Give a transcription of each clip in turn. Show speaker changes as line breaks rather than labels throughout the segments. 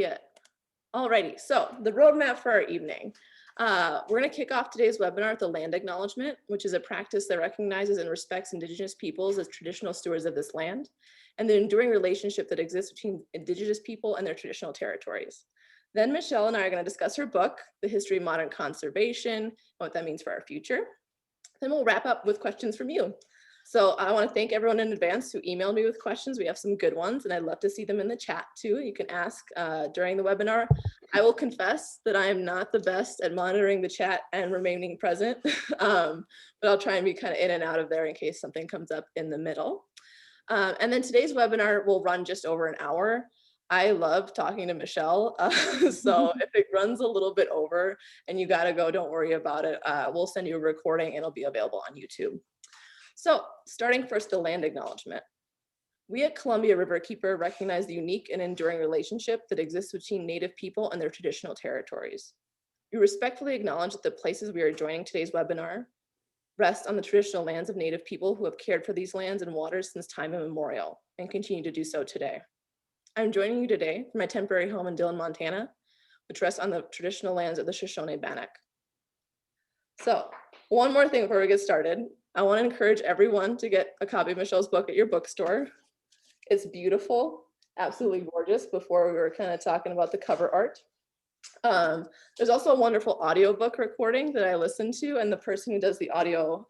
Yeah. Alrighty, so the roadmap for our evening. We're going to kick off today's webinar with the land acknowledgement, which is a practice that recognizes and respects Indigenous peoples as traditional stewards of this land, and the enduring relationship that exists between Indigenous people and their traditional territories. Then Michelle and I are going to discuss her book, The History of Modern Conservation, and what that means for our future. Then we'll wrap up with questions from you. So I want to thank everyone in advance who emailed me with questions. We have some good ones, and I'd love to see them in the chat too. You can ask during the webinar. I will confess that I am not the best at monitoring the chat and remaining present, but I'll try and be kind of in and out of there in case something comes up in the middle. And then today's webinar will run just over an hour. I love talking to Michelle, so if it runs a little bit over and you gotta go, don't worry about it. We'll send you a recording and it'll be available on YouTube. So starting first, the land acknowledgement. We at Columbia Riverkeeper recognize the unique and enduring relationship that exists between Native people and their traditional territories. We respectfully acknowledge that the places we are joining today's webinar rest on the traditional lands of Native people who have cared for these lands and waters since time immemorial and continue to do so today. I'm joining you today from my temporary home in Dillon, Montana, which rests on the traditional lands of the Shoshone-Bannock. So one more thing before we get started. I want to encourage everyone to get a copy of Michelle's book at your bookstore. It's beautiful, absolutely gorgeous. Before we were kind of talking about the cover art. There's also a wonderful audiobook recording that I listened to, and the person who does the audio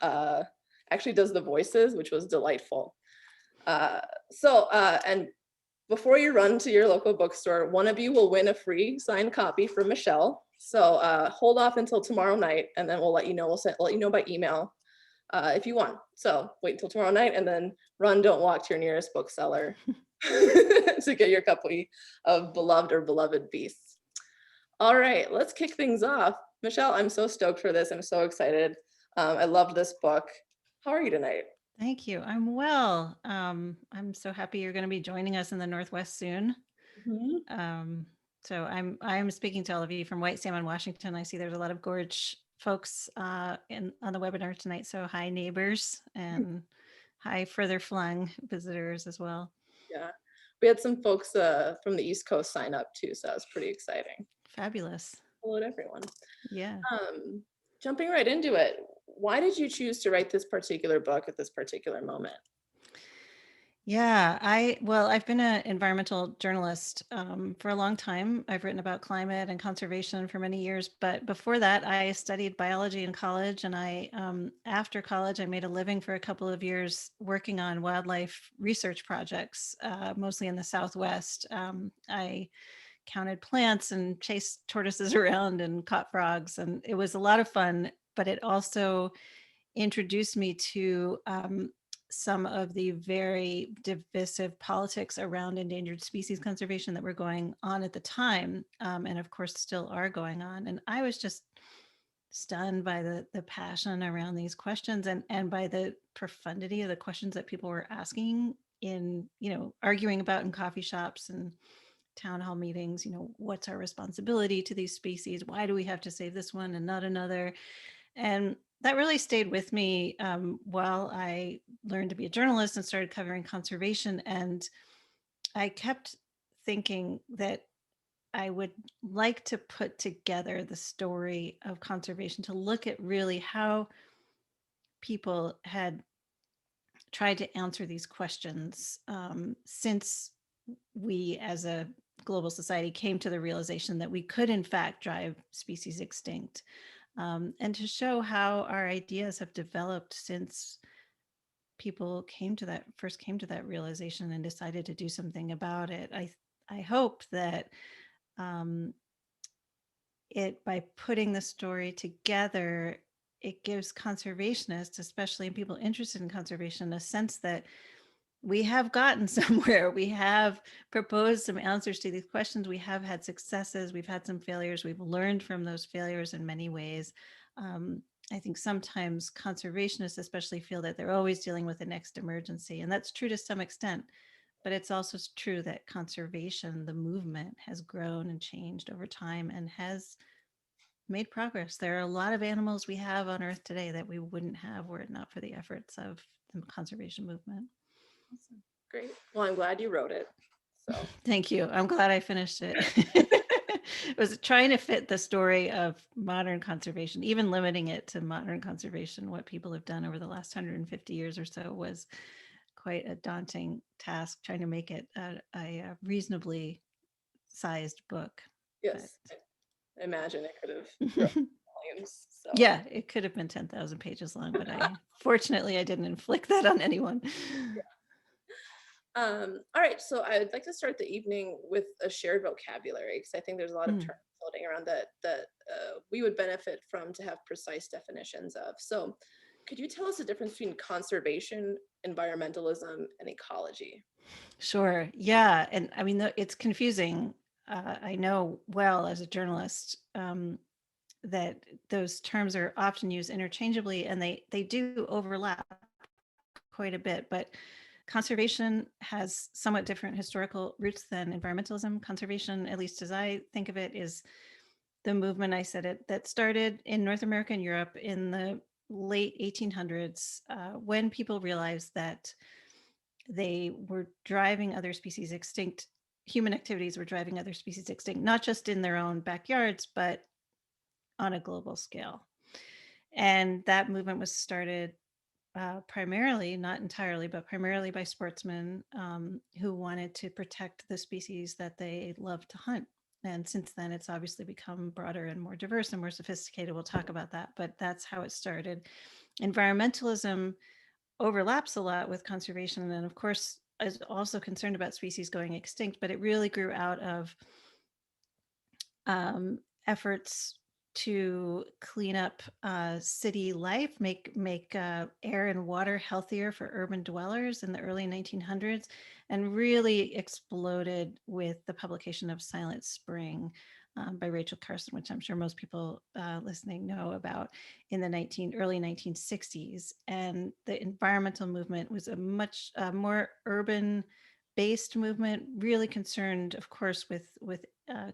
actually does the voices, which was delightful. And before you run to your local bookstore, one of you will win a free signed copy from Michelle. So hold off until tomorrow night, and then we'll let you know. We'll let you know by email if you want. So wait until tomorrow night and then run, don't walk to your nearest bookseller to get your copy of Beloved or Beloved Beasts. All right, let's kick things off. Michelle, I'm so stoked for this. I'm so excited. I loved this book. How are you tonight?
Thank you. I'm well. I'm so happy you're going to be joining us in the Northwest soon. So I'm speaking to all of you from White Salmon, Washington. I see there's a lot of Gorge folks on the webinar tonight. So hi neighbors and hi further flung visitors as well.
Yeah, we had some folks from the East Coast sign up too, so that was pretty exciting.
Fabulous.
Hello to everyone.
Yeah.
Jumping right into it, why did you choose to write this particular book at this particular moment?
Yeah, I've been an environmental journalist for a long time. I've written about climate and conservation for many years, but before that, I studied biology in college, and after college, I made a living for a couple of years working on wildlife research projects, mostly in the Southwest. I counted plants and chased tortoises around and caught frogs, and it was a lot of fun, but it also introduced me to some of the very divisive politics around endangered species conservation that were going on at the time, and of course still are going on. And I was just stunned by the passion around these questions and by the profundity of the questions that people were asking in, arguing about in coffee shops and town hall meetings. What's our responsibility to these species? Why do we have to save this one and not another? And that really stayed with me while I learned to be a journalist and started covering conservation. And I kept thinking that I would like to put together the story of conservation to look at really how people had tried to answer these questions since we as a global society came to the realization that we could in fact drive species extinct. And to show how our ideas have developed since people first came to that realization and decided to do something about it. I hope that by putting the story together, it gives conservationists, especially people interested in conservation, a sense that we have gotten somewhere. We have proposed some answers to these questions. We have had successes. We've had some failures. We've learned from those failures in many ways. I think sometimes conservationists especially feel that they're always dealing with the next emergency, and that's true to some extent. But it's also true that conservation, the movement, has grown and changed over time and has made progress. There are a lot of animals we have on Earth today that we wouldn't have were it not for the efforts of the conservation movement.
Awesome. Great. Well, I'm glad you wrote it. So
Thank you. I'm glad I finished it. I was trying to fit the story of modern conservation, even limiting it to modern conservation. What people have done over the last 150 years or so was quite a daunting task, trying to make it a reasonably sized book. But
yes, I imagine it could have grown volumes. So
yeah, it could have been 10,000 pages long, but fortunately I didn't inflict that on anyone.
all right, so I would like to start the evening with a shared vocabulary because I think there's a lot of
Mm,
terms floating around that we would benefit from to have precise definitions of. So, could you tell us the difference between conservation, environmentalism, and ecology?
sure. Yeah. And I mean, it's confusing. I know well as a journalist that those terms are often used interchangeably and they do overlap quite a bit. But conservation has somewhat different historical roots than environmentalism. Conservation, at least as I think of it, is the movement I said it that started in North America and Europe in the late 1800s when people realized that they were driving other species extinct. Human activities were driving other species extinct, not just in their own backyards, but on a global scale. And that movement was started primarily, not entirely, but primarily by sportsmen who wanted to protect the species that they love to hunt. And since then, it's obviously become broader and more diverse and more sophisticated. We'll talk about that, but that's how it started. Environmentalism overlaps a lot with conservation, and of course, is also concerned about species going extinct, but it really grew out of efforts to clean up city life, make air and water healthier for urban dwellers in the early 1900s, and really exploded with the publication of Silent Spring by Rachel Carson, which I'm sure most people listening know about, in the early 1960s. And the environmental movement was a much more urban based movement, really concerned, of course, with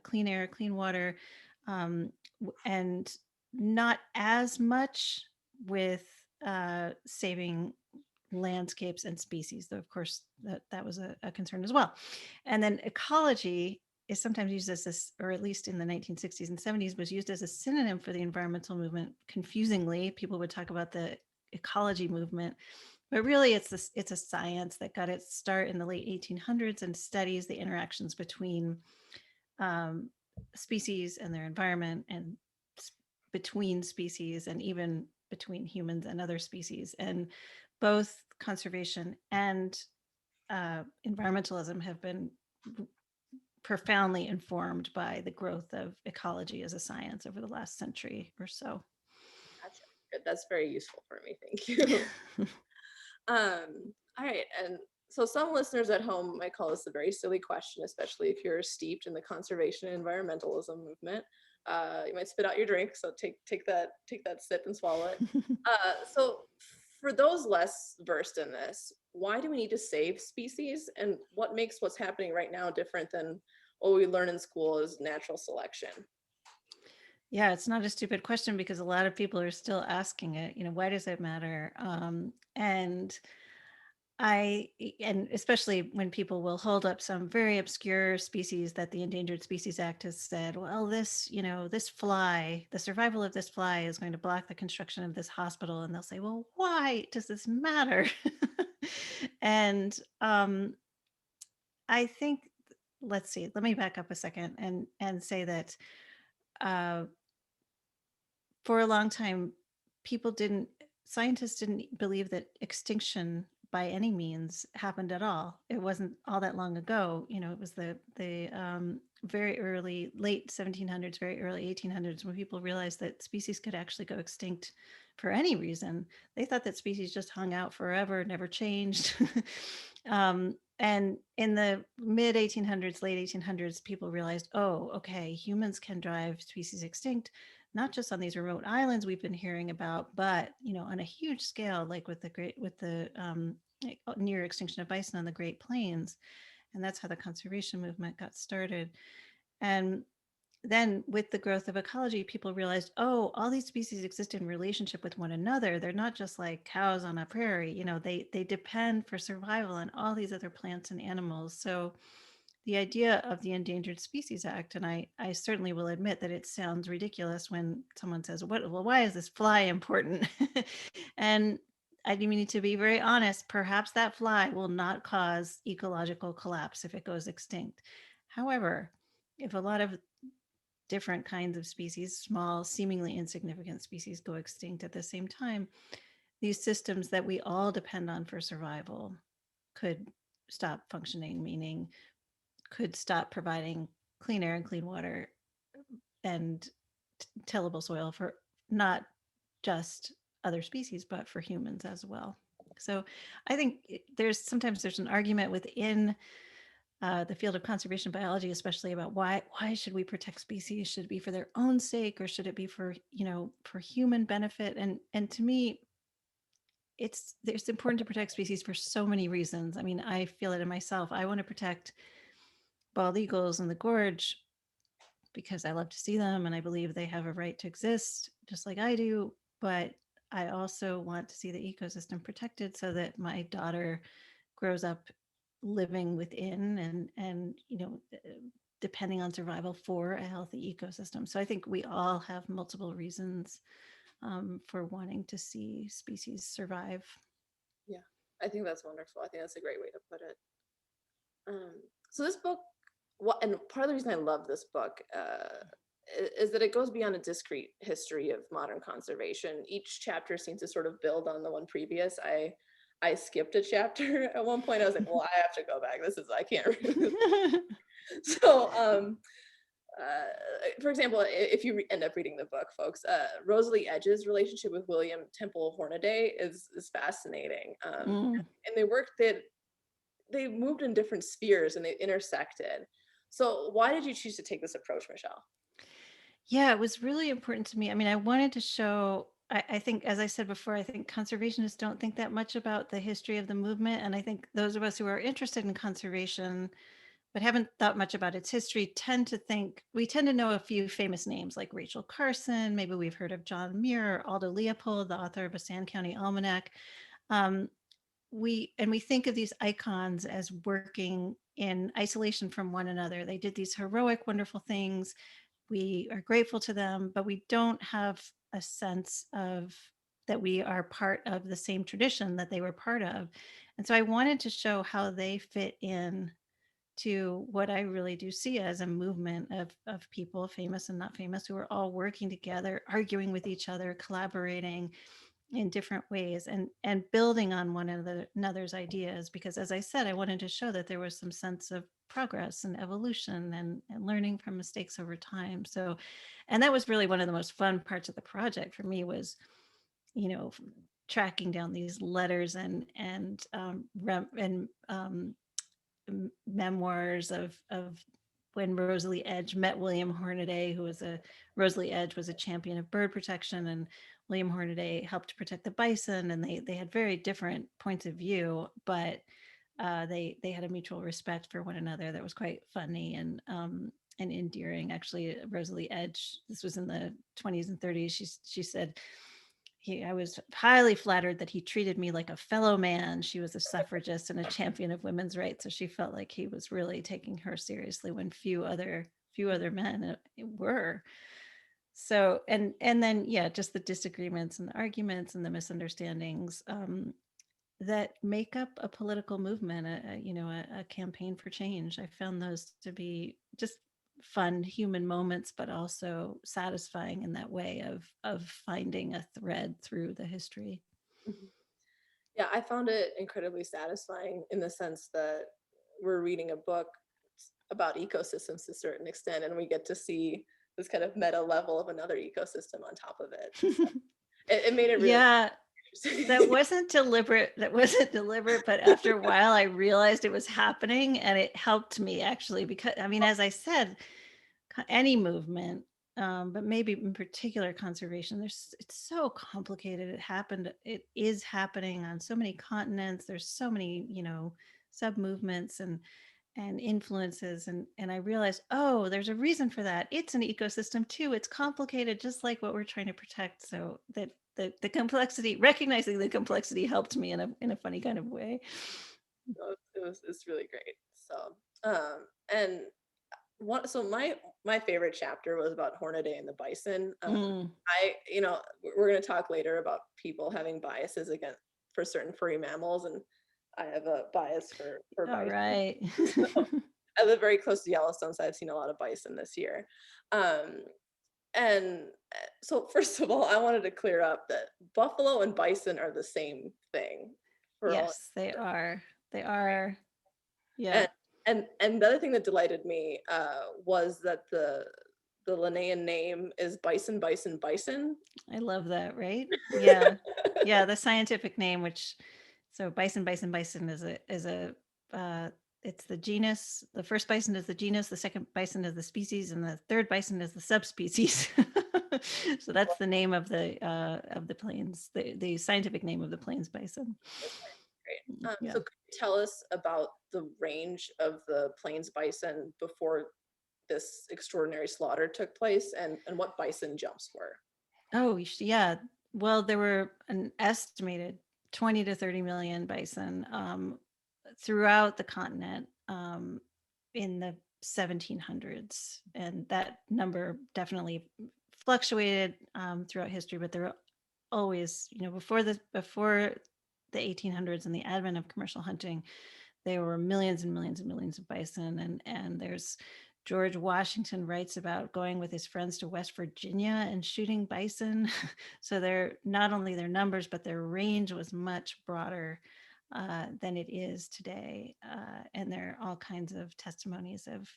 clean air, clean water, and not as much with saving landscapes and species, though of course that was a concern as well. And then ecology is sometimes used as this, or at least in the 1960s and 70s, was used as a synonym for the environmental movement. Confusingly, people would talk about the ecology movement, but really it's a science that got its start in the late 1800s and studies the interactions between um, species and their environment, and between species, and even between humans and other species. And both conservation and environmentalism have been profoundly informed by the growth of ecology as a science over the last century or so.
Gotcha. Good. That's very useful for me. Thank you. All right, and so some listeners at home might call this a very silly question, especially if you're steeped in the conservation and environmentalism movement. You might spit out your drink, so take that sip and swallow it. So for those less versed in this, why do we need to save species, and what makes what's happening right now different than what we learn in school as natural selection?
Yeah, it's not a stupid question because a lot of people are still asking it. Why does it matter? And and especially when people will hold up some very obscure species that the Endangered Species Act has said, well, this fly, the survival of this fly is going to block the construction of this hospital. And they'll say, well, why does this matter? And I think, let's see, let me back up a second and say that uh, for a long time, scientists didn't believe that extinction by any means happened at all. It wasn't all that long ago. It was the very early, late 1700s, very early 1800s when people realized that species could actually go extinct for any reason. They thought that species just hung out forever, never changed. And in the mid 1800s, late 1800s, people realized, oh, okay, humans can drive species extinct, not just on these remote islands we've been hearing about, but on a huge scale, like with the near extinction of bison on the Great Plains. And that's how the conservation movement got started. And then with the growth of ecology, people realized, oh, all these species exist in relationship with one another. They're not just like cows on a prairie. They depend for survival on all these other plants and animals. So the idea of the Endangered Species Act, and I certainly will admit that it sounds ridiculous when someone says, well, why is this fly important? And I do need to be very honest, perhaps that fly will not cause ecological collapse if it goes extinct. However, if a lot of different kinds of species, small, seemingly insignificant species, go extinct at the same time, these systems that we all depend on for survival could stop functioning, meaning could stop providing clean air and clean water and tillable soil for not just other species, but for humans as well. So I think sometimes there's an argument within the field of conservation biology, especially about why should we protect species? Should it be for their own sake, or should it be for for human benefit? And to me, it's important to protect species for so many reasons. I mean, I feel it in myself. I want to protect bald eagles in the gorge because I love to see them and I believe they have a right to exist just like I do. But I also want to see the ecosystem protected so that my daughter grows up living within and depending on survival for a healthy ecosystem. So I think we all have multiple reasons for wanting to see species survive.
Yeah, I think that's wonderful. I think that's a great way to put it. So this book, and part of the reason I love this book is that it goes beyond a discrete history of modern conservation. Each chapter seems to sort of build on the one previous. I skipped a chapter at one point. I was like, well, I have to go back. I can't read this. So, for example, if you end up reading the book, folks, Rosalie Edge's relationship with William Temple Hornaday is fascinating. And they moved in different spheres and they intersected. So why did you choose to take this approach, Michelle?
Yeah, it was really important to me. I mean, I wanted to show, I think, as I said before, I think conservationists don't think that much about the history of the movement. And I think those of us who are interested in conservation but haven't thought much about its history tend to know a few famous names like Rachel Carson. Maybe we've heard of John Muir or Aldo Leopold, the author of a Sand County Almanac. Um, we think of these icons as working in isolation from one another. They did these heroic, wonderful things. We are grateful to them, but we don't have a sense of that we are part of the same tradition that they were part of. And so I wanted to show how they fit in to what I really do see as a movement of people, famous and not famous, who are all working together, arguing with each other, collaborating in different ways, and building on one another's ideas. Because as I said, I wanted to show that there was some sense of progress and evolution and learning from mistakes over time. So, and that was really one of the most fun parts of the project for me was, you know, tracking down these letters and memoirs of when Rosalie Edge met William Hornaday, Rosalie Edge was a champion of bird protection, and William Hornaday helped protect the bison, and they had very different points of view, but they had a mutual respect for one another that was quite funny and endearing. Actually, Rosalie Edge, this was in the 20s and 30s. She said, I was highly flattered that he treated me like a fellow man. She was a suffragist and a champion of women's rights, so she felt like he was really taking her seriously when few other men were. So and then yeah, just the disagreements and the arguments and the misunderstandings that make up a political movement, a campaign for change. I found those to be just fun human moments, but also satisfying in that way of finding a thread through the history.
Mhm. Yeah, I found it incredibly satisfying in the sense that we're reading a book about ecosystems to a certain extent, and we get to see this kind of meta level of another ecosystem on top of it. So it made it really
Yeah, that
interesting.
wasn't deliberate. That wasn't deliberate, but after a while I realized it was happening and it helped me actually because I mean, as I said, any movement, but maybe in particular conservation, it's so complicated. It is happening on so many continents. There's so many, sub movements and influences. And I realized, oh, there's a reason for that. It's an ecosystem too. It's complicated, just like what we're trying to protect. So that the complexity, recognizing the complexity helped me in a funny kind of way.
So it's really great. So And so my favorite chapter was about Hornaday and the bison.
Mm,
We're going to talk later about people having biases against for certain furry mammals, and I have a bias for
all
bison.
right.
I live very close to Yellowstone, so I've seen a lot of bison this year. Um, and so, first of all, I wanted to clear up that buffalo and bison are the same thing for all.
Yes, they are. They are.
And
Yeah,
the other thing that delighted me was that the Linnaean name is Bison, Bison, Bison.
I love that, right? Yeah. Yeah, the scientific name, which so bison, bison, bison is a uh it's the genus. The first bison is the genus, the second bison is the species, and the third bison is the subspecies. So that's the name of the plains, the scientific name of the plains bison.
Great.
Yeah.
So could you tell us about the range of the plains bison before this extraordinary slaughter took place, and what bison jumps were?
Oh, yeah. Well, there were an estimated 20 to 30 million bison throughout the continent in the 1700s. And that number definitely fluctuated throughout history, but there were always, before the 1800s and the advent of commercial hunting, there were millions and millions and millions of bison. And there's George Washington writes about going with his friends to West Virginia and shooting bison. So they're not only their numbers, but their range was much broader than it is today. And there are all kinds of testimonies of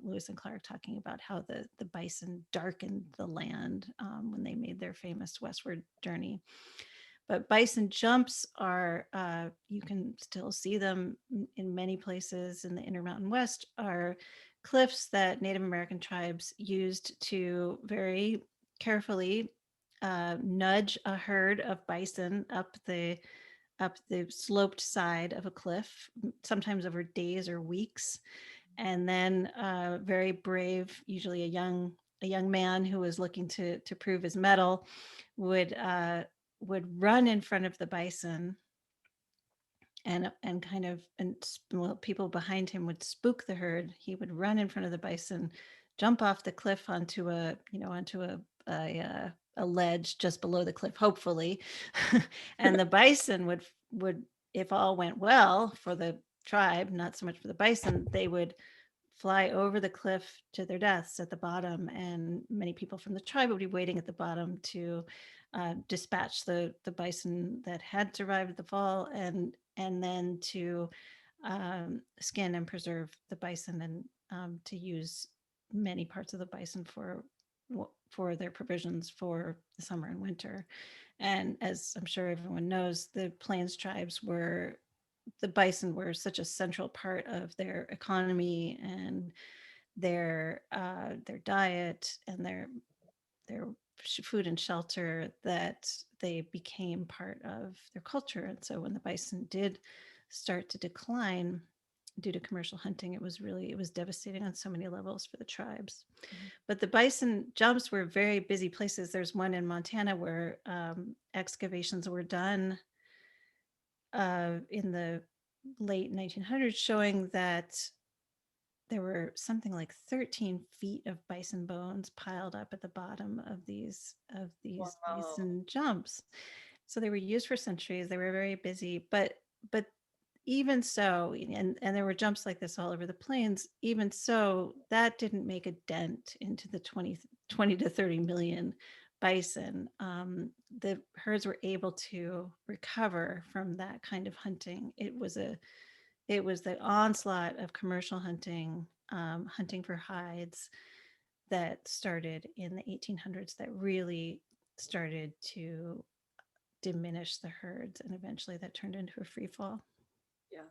Lewis and Clark talking about how the bison darkened the land when they made their famous westward journey. But bison jumps are, you can still see them in many places in the Intermountain West, are cliffs that Native American tribes used to very carefully nudge a herd of bison up the sloped side of a cliff, sometimes over days or weeks. And then very brave, usually a young man who was looking to prove his mettle, would run in front of the bison and kind of well, people behind him would spook the herd. He would run in front of the bison, jump off the cliff onto a ledge just below the cliff, hopefully, and the bison would, if all went well for the tribe, not so much for the bison, they would fly over the cliff to their deaths at the bottom, and many people from the tribe would be waiting at the bottom to dispatch the bison that had survived the fall, and then to skin and preserve the bison, and to use many parts of the bison for their provisions for the summer and winter. And as I'm sure everyone knows, the plains tribes were the bison were such a central part of their economy and their diet and their food and shelter, that they became part of their culture. And so when the bison did start to decline due to commercial hunting, it was devastating on so many levels for the tribes. But the bison jumps were very busy places. There's one in Montana where excavations were done in the late 1900s, showing that there were something like 13 feet of bison bones piled up at the bottom of these
Wow.
bison jumps. So they were used for centuries. They were very busy, but even so, and there were jumps like this all over the plains. Even so, that didn't make a dent into the 20 to 30 million bison. The herds were able to recover from that kind of hunting. It was the onslaught of commercial hunting, hunting for hides, that started in the 1800s, that really started to diminish the herds, and eventually that turned into a free fall.
Yeah.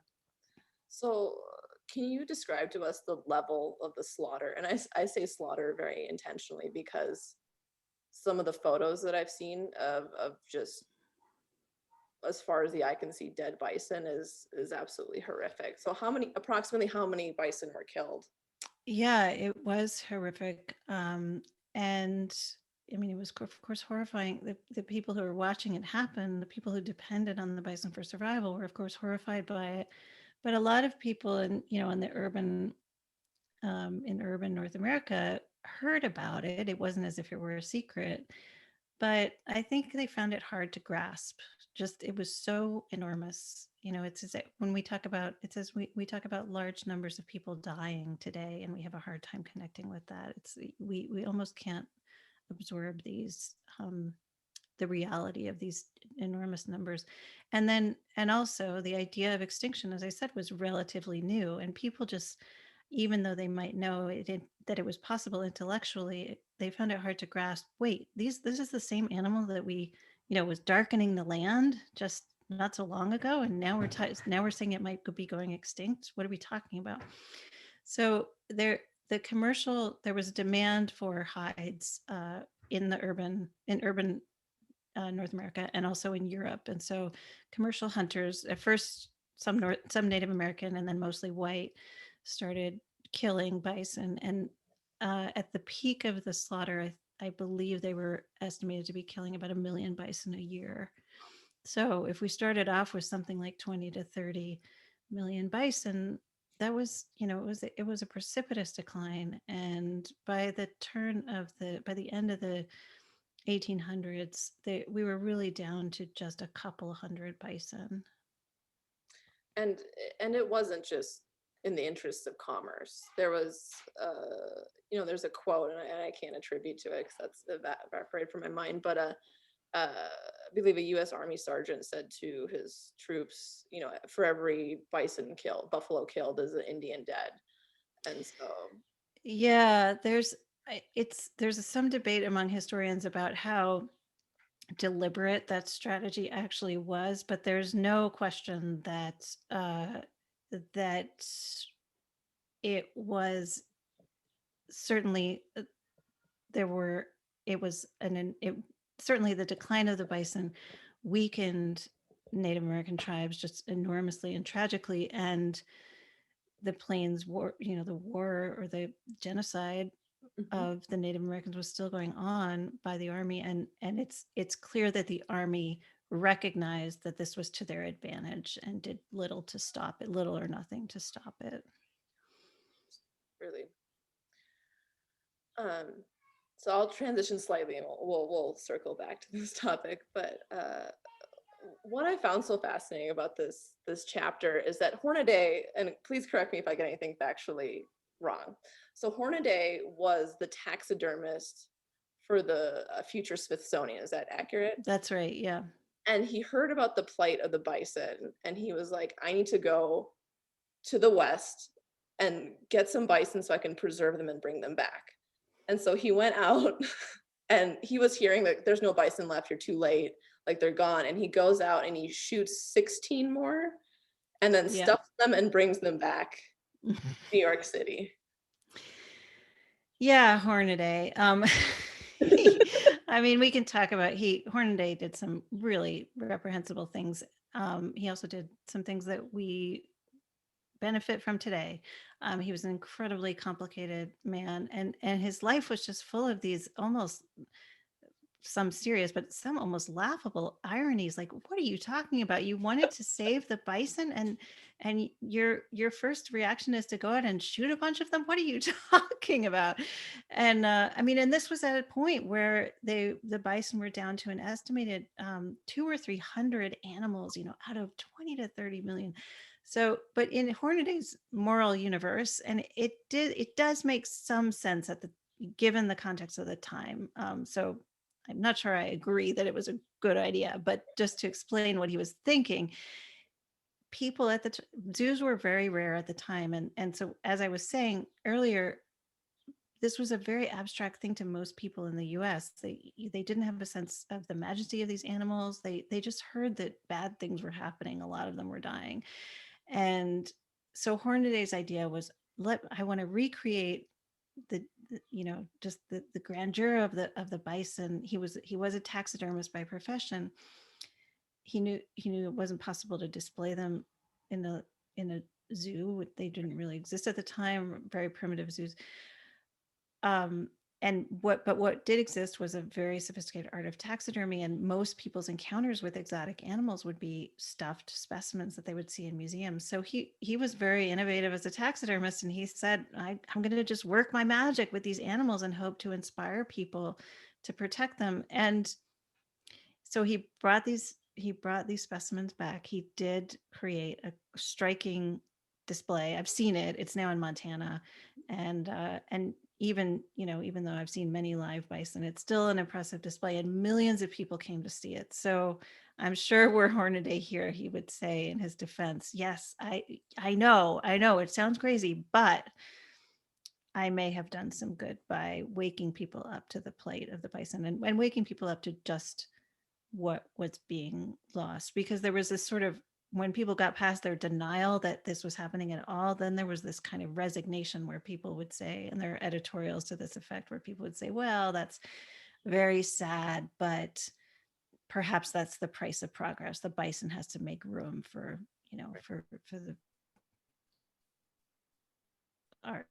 So can you describe to us the level of the slaughter? And I say slaughter very intentionally because some of the photos that I've seen of just as far as the eye can see dead bison is absolutely horrific. So approximately how many bison were killed?
Yeah, it was horrific. And I mean, it was of course horrifying. The people who were watching it happen, the people who depended on the bison for survival, were of course horrified by it. But a lot of people in the urban in urban North America heard about it. It wasn't as if it were a secret, but I think they found it hard to grasp. Just it was so enormous. It's as when we talk about it says we talk about large numbers of people dying today, and we have a hard time connecting with that. It's we almost can't absorb the reality of these enormous numbers. And also the idea of extinction, as I said, was relatively new, and people just, even though they might know that it was possible intellectually, they found it hard to grasp. Wait, this is the same animal that was darkening the land just not so long ago, and now we're saying it might be going extinct. What are we talking about? So there was a demand for hides in urban North America, and also in Europe. And so commercial hunters, at first some Native American and then mostly white, started killing bison. And at the peak of the slaughter, I believe they were estimated to be killing about 1 million bison a year. So if we started off with something like 20 to 30 million bison, that was, it was a precipitous decline. And by the end of the 1800s, we were really down to just a couple hundred bison.
And it wasn't just in the interests of commerce. There was, there's a quote, and I can't attribute to it because that's evaporated from my mind, but I believe a U.S. Army sergeant said to his troops, for every buffalo killed is an Indian dead. And so,
yeah, there's some debate among historians about how deliberate that strategy actually was, but there's no question that that it was certainly there were it was it certainly the decline of the bison weakened Native American tribes just enormously and tragically, and the Plains War, the war or the genocide of the Native Americans was still going on by the Army, and it's clear that the Army recognized that this was to their advantage and did little or nothing to stop it.
really. So I'll transition slightly, and we'll circle back to this topic. But what I found so fascinating about this chapter is that Hornaday, and please correct me if I get anything factually wrong. So Hornaday was the taxidermist for the future Smithsonian. Is that accurate?
That's right. Yeah.
And he heard about the plight of the bison, and he was like, I need to go to the West and get some bison so I can preserve them and bring them back. And so he went out and he was hearing that there's no bison left, you're too late, like they're gone. And he goes out and he shoots 16 more and then stuffs them and brings them back to New York City.
Yeah, Hornaday. I mean, we can talk about Hornaday did some really reprehensible things. He also did some things that we benefit from today. He was an incredibly complicated man, and his life was just full of these almost some serious, but some almost laughable ironies. Like, what are you talking about? You wanted to save the bison, and your first reaction is to go out and shoot a bunch of them. What are you talking about? And I mean, and this was at a point where the bison were down to an estimated 200 or 300 animals, out of 20 to 30 million. So, but in Hornaday's moral universe, and it does make some sense given the context of the time. So I'm not sure I agree that it was a good idea, but just to explain what he was thinking, people at the zoos were very rare at the time. And so, as I was saying earlier, this was a very abstract thing to most people in the US. They didn't have a sense of the majesty of these animals. They just heard that bad things were happening. A lot of them were dying. And so Hornaday's idea was, I want to recreate just the grandeur of the bison. He was a taxidermist by profession. He knew it wasn't possible to display them in a zoo. They didn't really exist at the time, very primitive zoos. but what did exist was a very sophisticated art of taxidermy, and most people's encounters with exotic animals would be stuffed specimens that they would see in museums. So he was very innovative as a taxidermist, and he said, I'm going to just work my magic with these animals and hope to inspire people to protect them. And so he brought these specimens back. He did create a striking display. I've seen it. It's now in Montana, and even though I've seen many live bison, it's still an impressive display, and millions of people came to see it. So I'm sure were Hornaday here, he would say in his defense, yes, I know, it sounds crazy, but I may have done some good by waking people up to the plight of the bison, and waking people up to just what was being lost, because there was this sort of, when people got past their denial that this was happening at all, then there was this kind of resignation where people would say, and there are editorials to this effect where people would say, well, that's very sad, but perhaps that's the price of progress. The bison has to make room for, for the our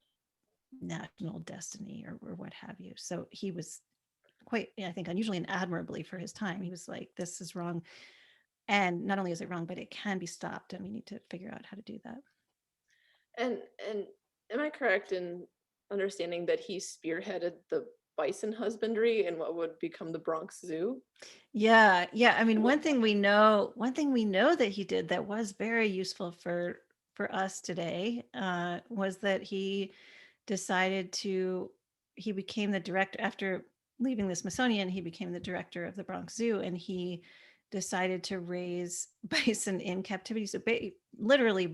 national destiny, or what have you. So he was quite, I think, unusually and admirably for his time. He was like, this is wrong. And not only is it wrong, but it can be stopped, and we need to figure out how to do that.
And am I correct in understanding that he spearheaded the bison husbandry in what would become the Bronx Zoo?
Yeah, yeah. I mean, one thing we know that he did that was very useful for us today, was that decided to he became the director after leaving the Smithsonian. He became the director of the Bronx Zoo, and he decided to raise bison in captivity. So literally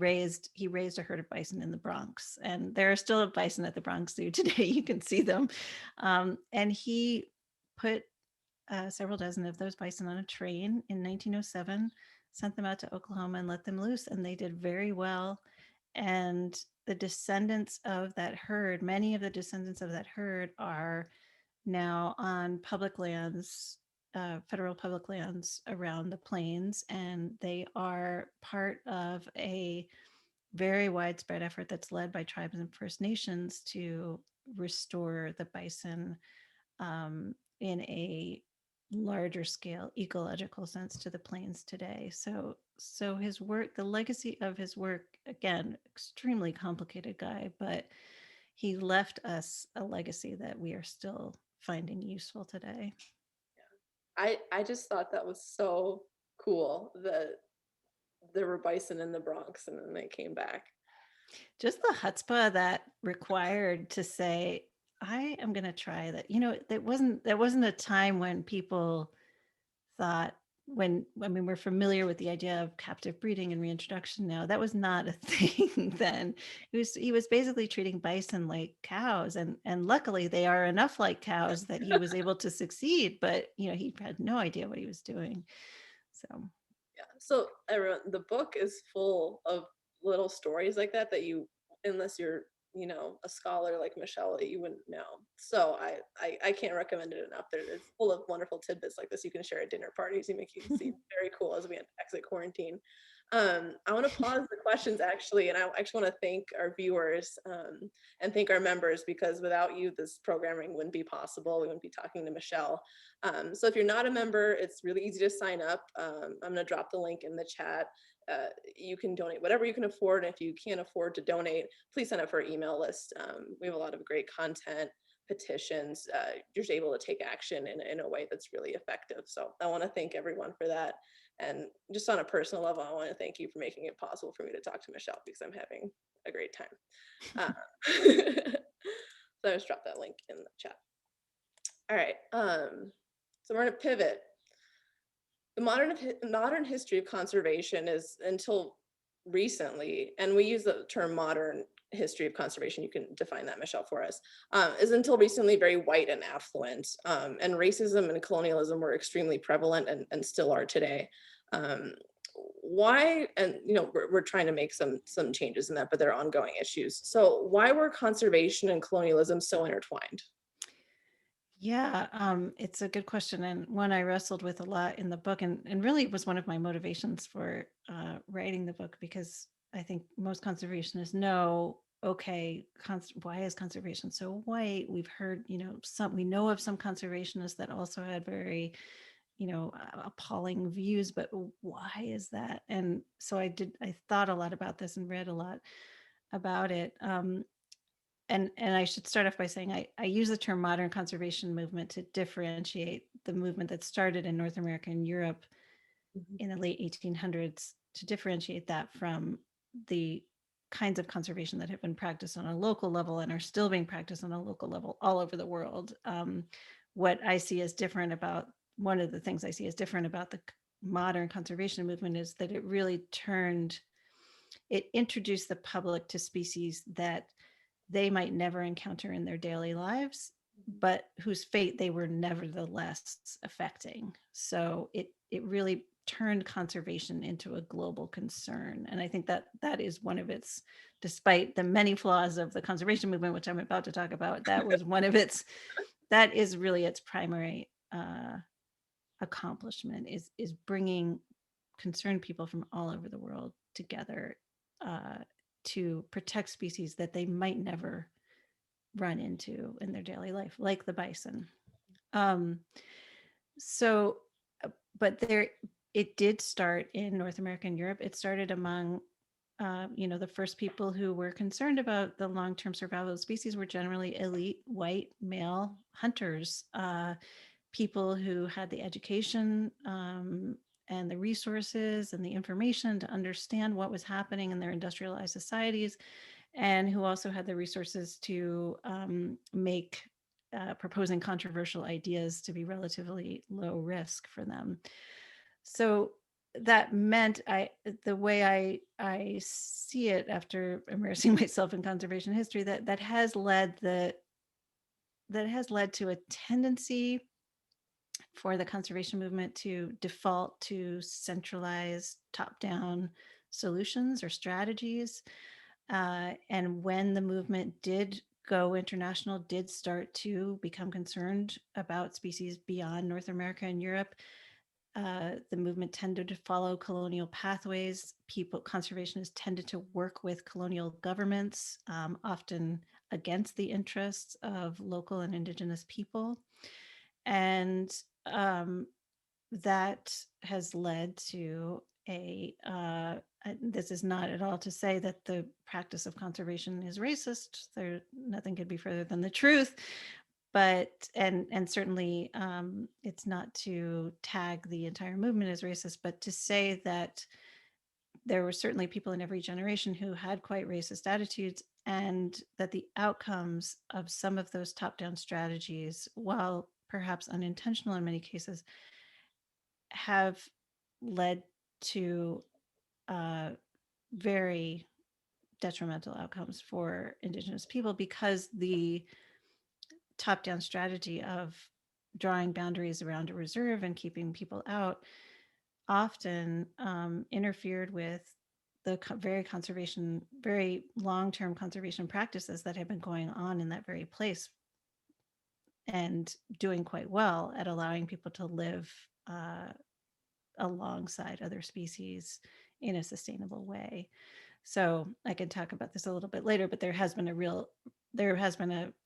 he raised a herd of bison in the Bronx, and there are still bison at the Bronx Zoo today. You can see them, and he put several dozen of those bison on a train in 1907, sent them out to Oklahoma and let them loose, and they did very well. And the descendants of that herd, many of the descendants of that herd, are now on public lands, federal public lands around the plains, and they are part of a very widespread effort that's led by tribes and First Nations to restore the bison, in a larger scale ecological sense, to the plains today. So his work, the legacy of his work, again, extremely complicated guy, but he left us a legacy that we are still finding useful today.
I just thought that was so cool that there were bison in the Bronx and then they came back.
Just the chutzpah that required to say, I am going to try that. There wasn't a time when people thought, I mean, we're familiar with the idea of captive breeding and reintroduction now. That was not a thing then. He was basically treating bison like cows, and luckily they are enough like cows that he was able to succeed, but he had no idea what he was doing. So
Yeah. So everyone, the book is full of little stories like that you, unless you're, a scholar like Michelle, you wouldn't know. So I can't recommend it enough. It's full of wonderful tidbits like this you can share at dinner parties. You see very cool as we exit quarantine. I want to pause the questions actually, and I actually want to thank our viewers, and thank our members, because without you, this programming wouldn't be possible. We wouldn't be talking to Michelle. So if you're not a member, it's really easy to sign up. I'm going to drop the link in the chat. You can donate whatever you can afford. And if you can't afford to donate, please sign up for our email list. We have a lot of great content, petitions. You're just able to take action in a way that's really effective. So I want to thank everyone for that. And just on a personal level, I want to thank you for making it possible for me to talk to Michelle, because I'm having a great time. So I just dropped that link in the chat. All right. So we're going to pivot. The modern history of conservation is, until recently, and we use the term modern history of conservation, you can define that, Michelle, for us, is until recently very white and affluent, and racism and colonialism were extremely prevalent and still are today. Why, and we're trying to make some changes in that, but they're ongoing issues. So why were conservation and colonialism so intertwined?
yeah, it's a good question, and one I wrestled with a lot in the book, and really was one of my motivations for writing the book, because I think most conservationists know okay, why is conservation so white? We've heard, we know of some conservationists that also had very, appalling views, but why is that? And so I thought a lot about this and read a lot about it. And I should start off by saying I use the term modern conservation movement to differentiate the movement that started in North America and Europe
Mhm.
in the late 1800s, to differentiate that from the kinds of conservation that have been practiced on a local level and are still being practiced on a local level all over the world. What I see as different about, one of the things I see as different about the modern conservation movement is that it introduced the public to species that they might never encounter in their daily lives, but whose fate they were nevertheless affecting. So it really turned conservation into a global concern. And I think that is one of its, despite the many flaws of the conservation movement, which I'm about to talk about, that is really its primary accomplishment, is bringing concerned people from all over the world together uh, to protect species that they might never run into in their daily life, like the bison. Um, so, but it did start in North America and Europe. It started among, the first people who were concerned about the long-term survival of species were generally elite white male hunters, people who had the education and the resources and the information to understand what was happening in their industrialized societies, and who also had the resources to make proposing controversial ideas to be relatively low risk for them. So that meant, the way I see it after immersing myself in conservation history, that has led to a tendency for the conservation movement to default to centralized top-down solutions or strategies. And when the movement did go international, did start to become concerned about species beyond North America and Europe, the movement tended to follow colonial pathways. Conservationists tended to work with colonial governments, often against the interests of local and indigenous people. And that has led to this is not at all to say that the practice of conservation is racist. Nothing could be further than the truth. But and certainly it's not to tag the entire movement as racist, but to say that there were certainly people in every generation who had quite racist attitudes, and that the outcomes of some of those top-down strategies, while perhaps unintentional in many cases, have led to very detrimental outcomes for Indigenous people, because the top-down strategy of drawing boundaries around a reserve and keeping people out often interfered with the very long-term conservation practices that have been going on in that very place, and doing quite well at allowing people to live alongside other species in a sustainable way. So I can talk about this a little bit later, but there has been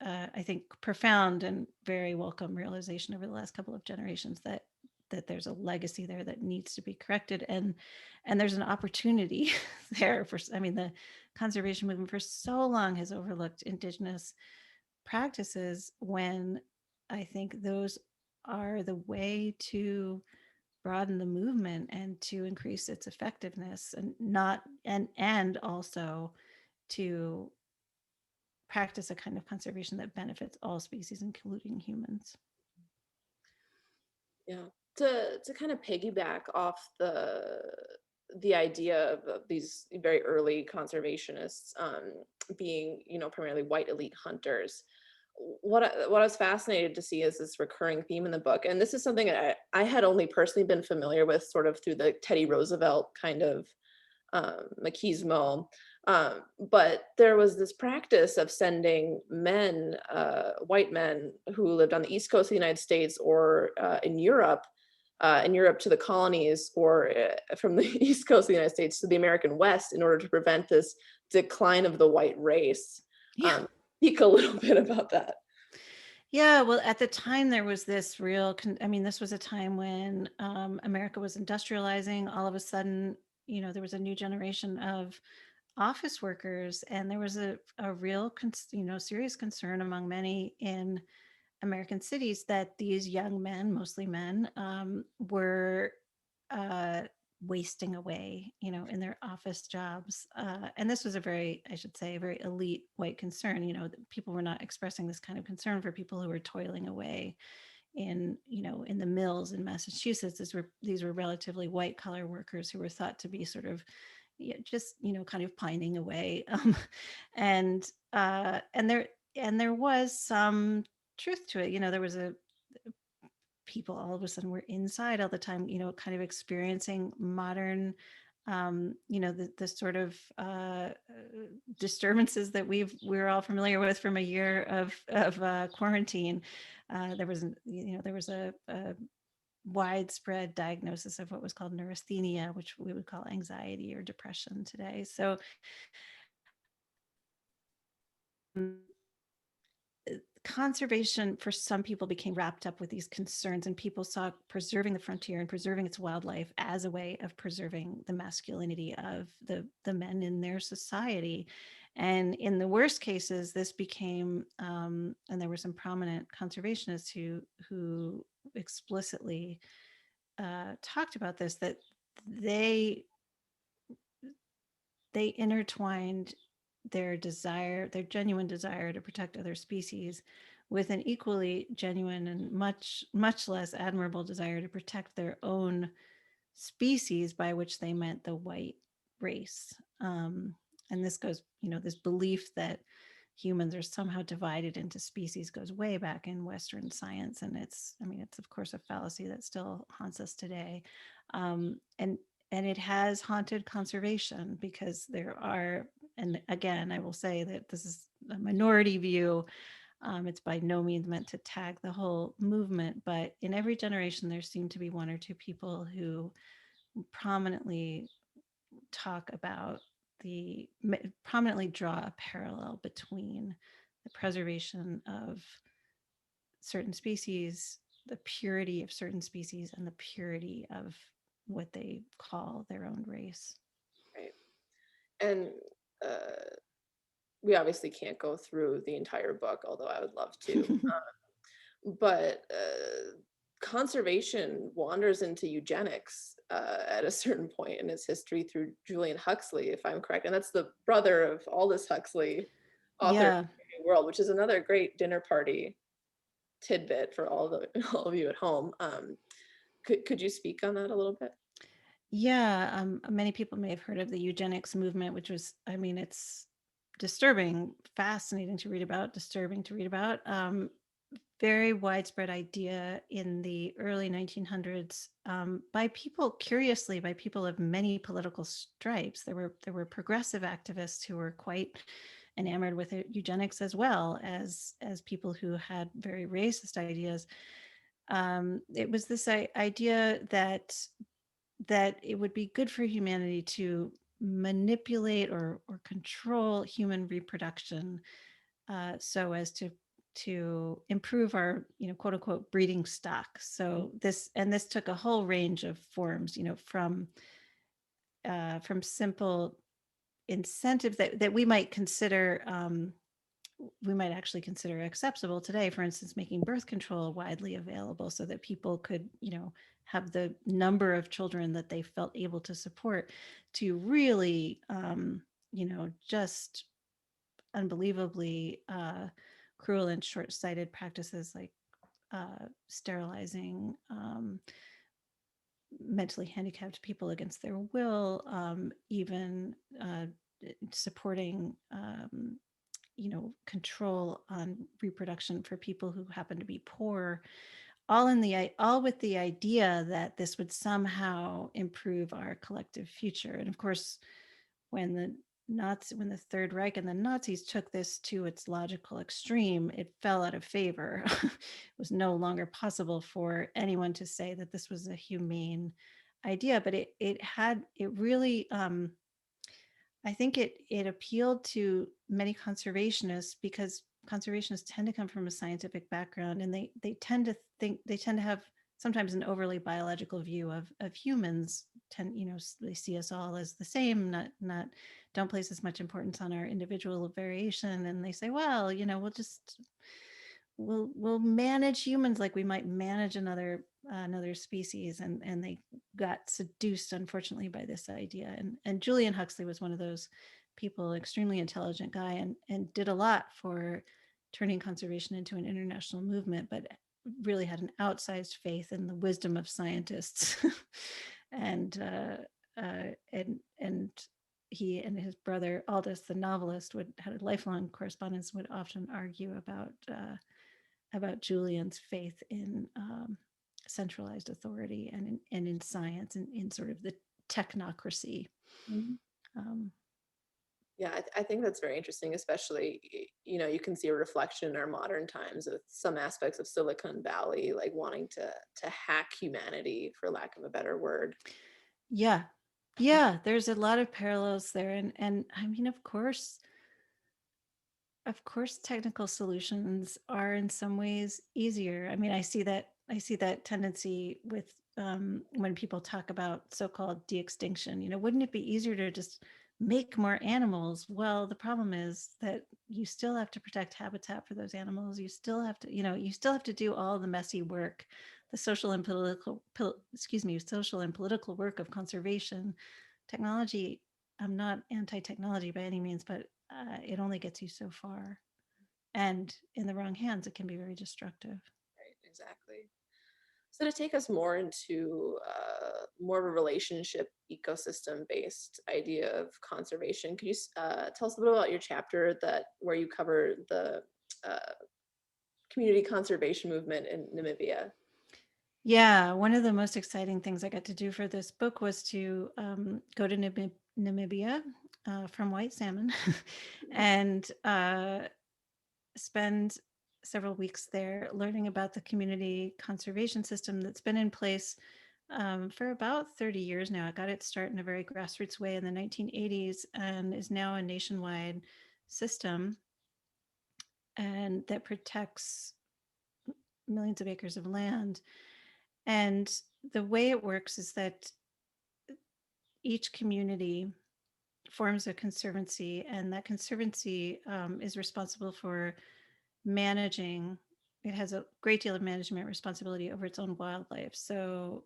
I think, profound and very welcome realization over the last couple of generations that there's a legacy there that needs to be corrected, and there's an opportunity there the conservation movement for so long has overlooked Indigenous practices, when I think those are the way to broaden the movement and to increase its effectiveness, and also to practice a kind of conservation that benefits all species, including humans.
Yeah. To kind of piggyback off the idea of these very early conservationists being, primarily white elite hunters. What I was fascinated to see is this recurring theme in the book, and this is something I had only personally been familiar with sort of through the Teddy Roosevelt kind of machismo. But there was this practice of sending men, white men who lived on the East Coast of the United States or in Europe to the colonies, or from the East Coast of the United States to the American West, in order to prevent this decline of the white race.
Yeah.
Speak a little bit about that.
Yeah, well, at the time there was this I mean, this was a time when America was industrializing. All of a sudden, there was a new generation of office workers, and there was a real, serious concern among many in American cities that these young men, mostly men, were uh, wasting away, in their office jobs. And this was I should say, a very elite white concern. That people were not expressing this kind of concern for people who were toiling away in the mills in Massachusetts. These were relatively white collar workers who were thought to be sort of, yeah, just kind of pining away, and there was some truth to it. There was people all of a sudden were inside all the time, kind of experiencing modern, the sort of disturbances that we're all familiar with from a year of quarantine. There was a widespread diagnosis of what was called neurasthenia, which we would call anxiety or depression today. So conservation for some people became wrapped up with these concerns, and people saw preserving the frontier and preserving its wildlife as a way of preserving the masculinity of the men in their society. And in the worst cases, this became, and there were some prominent conservationists who explicitly talked about this, that they intertwined their genuine desire to protect other species with an equally genuine and much, much less admirable desire to protect their own species, by which they meant the white race. And this goes, this belief that humans are somehow divided into species goes way back in Western science. And it's of course a fallacy that still haunts us today. And it has haunted conservation, because there are, and again, I will say that this is a minority view. It's by no means meant to tag the whole movement, but in every generation, there seem to be one or two people who prominently talk about prominently draw a parallel between the preservation of certain species, the purity of certain species, and the purity of what they call their own race.
Right. And we obviously can't go through the entire book, although I would love to. But conservation wanders into eugenics at a certain point in its history through Julian Huxley, if I'm correct. And that's the brother of Aldous Huxley, author of
Yeah.
The New World, which is another great dinner party tidbit for all of you at home. Could you speak on that a little bit?
Yeah, many people may have heard of the eugenics movement, which was, it's disturbing, fascinating to read about, disturbing to read about. Very widespread idea in the early 1900s, by people, curiously, by people of many political stripes. There were progressive activists who were quite enamored with eugenics, as well as people who had very racist ideas. It was this idea that it would be good for humanity to manipulate or control human reproduction, so as to improve our, quote unquote, breeding stock. So this took a whole range of forms, from simple incentives that we might actually consider acceptable today. For instance, making birth control widely available so that people could, have the number of children that they felt able to support, to really, just unbelievably cruel and short-sighted practices like sterilizing mentally handicapped people against their will, even supporting control on reproduction for people who happen to be poor, all with the idea that this would somehow improve our collective future. And of course, when the Third Reich and the Nazis took this to its logical extreme, it fell out of favor. It was no longer possible for anyone to say that this was a humane idea, but it really, I think it appealed to many conservationists because conservationists tend to come from a scientific background, and they tend to have sometimes an overly biological view of humans. They see us all as the same, not don't place as much importance on our individual variation, and they say, well, we'll manage humans like we might manage another species, and they got seduced, unfortunately, by this idea. And Julian Huxley was one of those people, extremely intelligent guy, and did a lot for turning conservation into an international movement, but really had an outsized faith in the wisdom of scientists. and and he and his brother Aldous, the novelist, had a lifelong correspondence, would often argue about Julian's faith in centralized authority and in science and in sort of the technocracy.
Mhm.
Um,
Yeah, I think that's very interesting, especially, you can see a reflection in our modern times with some aspects of Silicon Valley, like wanting to hack humanity, for lack of a better word.
yeah, yeah, there's a lot of parallels there, and I mean, of course, technical solutions are in some ways easier. I mean, I see that tendency with when people talk about so-called de-extinction. Wouldn't it be easier to just make more animals? Well, the problem is that you still have to protect habitat for those animals. You still have to do all the messy work, the social and political work of conservation. Technology, I'm not anti-technology by any means, but it only gets you so far. And in the wrong hands, it can be very destructive.
Right, exactly. So to take us more into more of a relationship ecosystem based idea of conservation, could you tell us a little about your chapter where you cover the uh, community conservation movement in Namibia?
Yeah, one of the most exciting things I got to do for this book was to go to Namibia from white salmon and spend several weeks there learning about the community conservation system that's been in place for about 30 years now. It got its start in a very grassroots way in the 1980s and is now a nationwide system and that protects millions of acres of land. And the way it works is that each community forms a conservancy, and that conservancy is responsible for managing. It has a great deal of management responsibility over its own wildlife. So,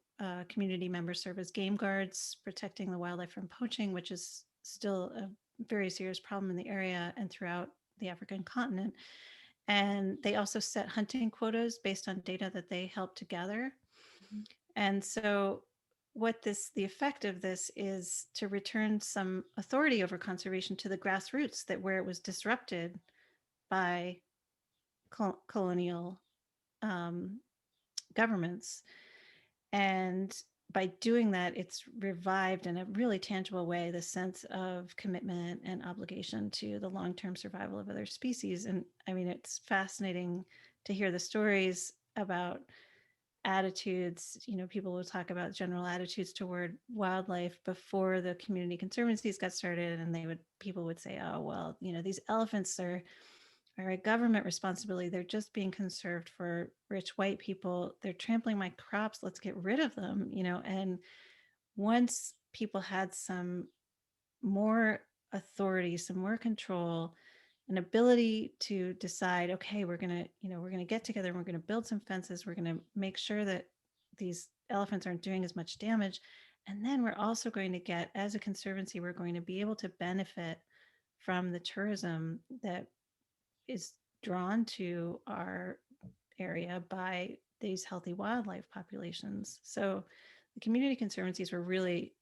community members serve as game guards, protecting the wildlife from poaching, which is still a very serious problem in the area and throughout the African continent. And they also set hunting quotas based on data that they help to gather. And so the effect of this is to return some authority over conservation to the grassroots, that where it was disrupted by colonial um, governments. And by doing that, it's revived in a really tangible way the sense of commitment and obligation to the long-term survival of other species. And I mean, it's fascinating to hear the stories about attitudes. People will talk about general attitudes toward wildlife before the community conservancies got started, and people would say, oh, well, these elephants are a government responsibility. They're just being conserved for rich white people. They're trampling my crops. Let's get rid of them. And once people had some more authority, some more control, an ability to decide, okay, we're gonna get together and we're gonna build some fences. We're gonna make sure that these elephants aren't doing as much damage. And then we're also going to get, as a conservancy, we're going to be able to benefit from the tourism that is drawn to our area by these healthy wildlife populations. So the community conservancies were really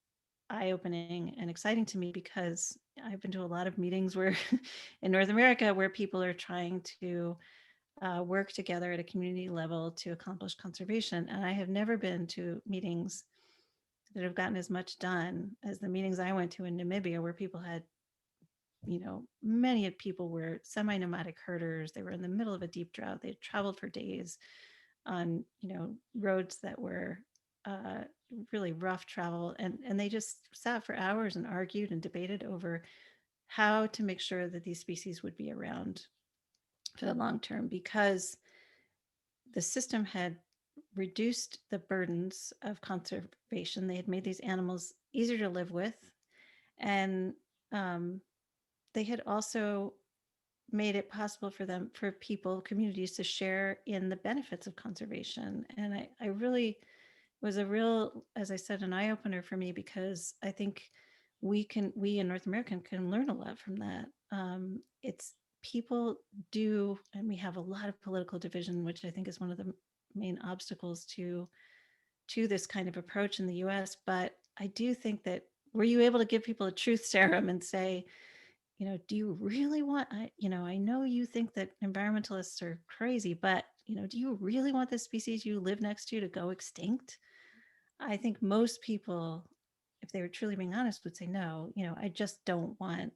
eye-opening and exciting to me because I've been to a lot of meetings where in North America where people are trying to work together at a community level to accomplish conservation. And I have never been to meetings that have gotten as much done as the meetings I went to in Namibia, where people had, many people were semi-nomadic herders. They were in the middle of a deep drought. They had traveled for days on, roads that were really rough travel, and they just sat for hours and argued and debated over how to make sure that these species would be around for the long term, because the system had reduced the burdens of conservation. They had made these animals easier to live with, and um, they had also made it possible for people, communities, to share in the benefits of conservation. And I really was a real, as I said, an eye opener for me, because I think we in North America can learn a lot from that. It's people do, and we have a lot of political division, which I think is one of the main obstacles to this kind of approach in the US. But I do think that, were you able to give people a truth serum and say, do you really want, I know you think that environmentalists are crazy, but, do you really want the species you live next to go extinct? I think most people, if they were truly being honest, would say, no, I just don't want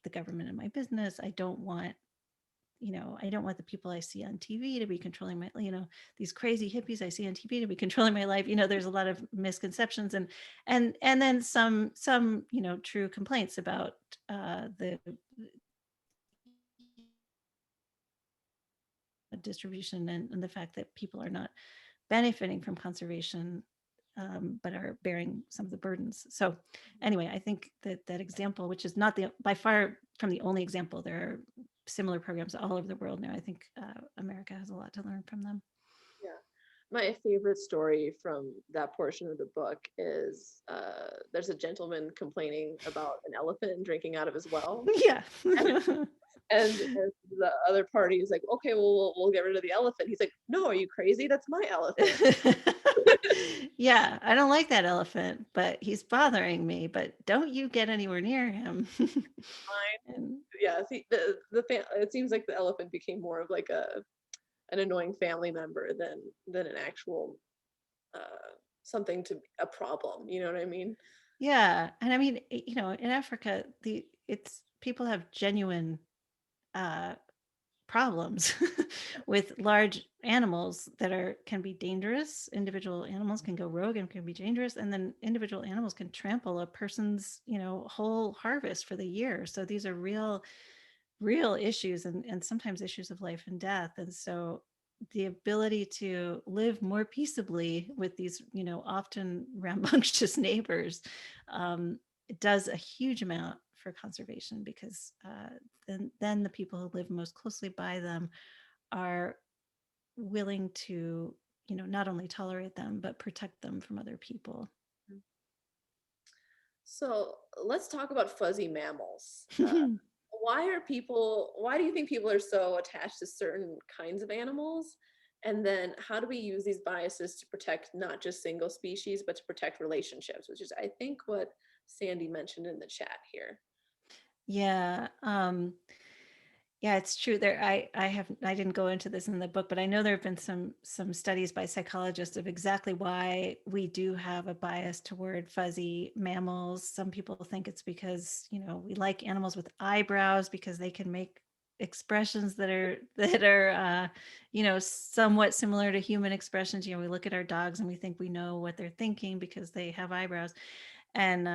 the government in my business. I don't want the people I see on TV to be controlling my, these crazy hippies I see on TV to be controlling my life. There's a lot of misconceptions, and then some, true complaints about the distribution, and the fact that people are not benefiting from conservation, but are bearing some of the burdens. So anyway, I think that example, which is not by far from the only example, there are similar programs all over the world now. I think America has a lot to learn from them.
Yeah. My favorite story from that portion of the book is there's a gentleman complaining about an elephant drinking out of his well.
Yeah.
And the other party is like, okay, well, we'll get rid of the elephant. He's like, no, are you crazy? That's my elephant.
Yeah, I don't like that elephant, but he's bothering me, but don't you get anywhere near him.
Fine.
And
Yeah, see, it seems like the elephant became more of like an annoying family member than an actual something to a problem. You know what I mean?
yeah, and I mean, in Africa, it's people have genuine uh problems with large animals that can be dangerous. Individual animals can go rogue and can be dangerous, and then individual animals can trample a person's whole harvest for the year. So these are real issues, and sometimes issues of life and death. And so the ability to live more peaceably with these often rambunctious neighbors, it does a huge amount for conservation, because then the people who live most closely by them are willing to not only tolerate them but protect them from other people.
So let's talk about fuzzy mammals. Why do you think people are so attached to certain kinds of animals? And then how do we use these biases to protect not just single species, but to protect relationships, which is, I think, what Sandy mentioned in the chat here.
Yeah. Yeah, it's true. I didn't go into this in the book, but I know there have been some studies by psychologists of exactly why we do have a bias toward fuzzy mammals. Some people think it's because, we like animals with eyebrows because they can make expressions that are somewhat similar to human expressions. We look at our dogs and we think we know what they're thinking because they have eyebrows. And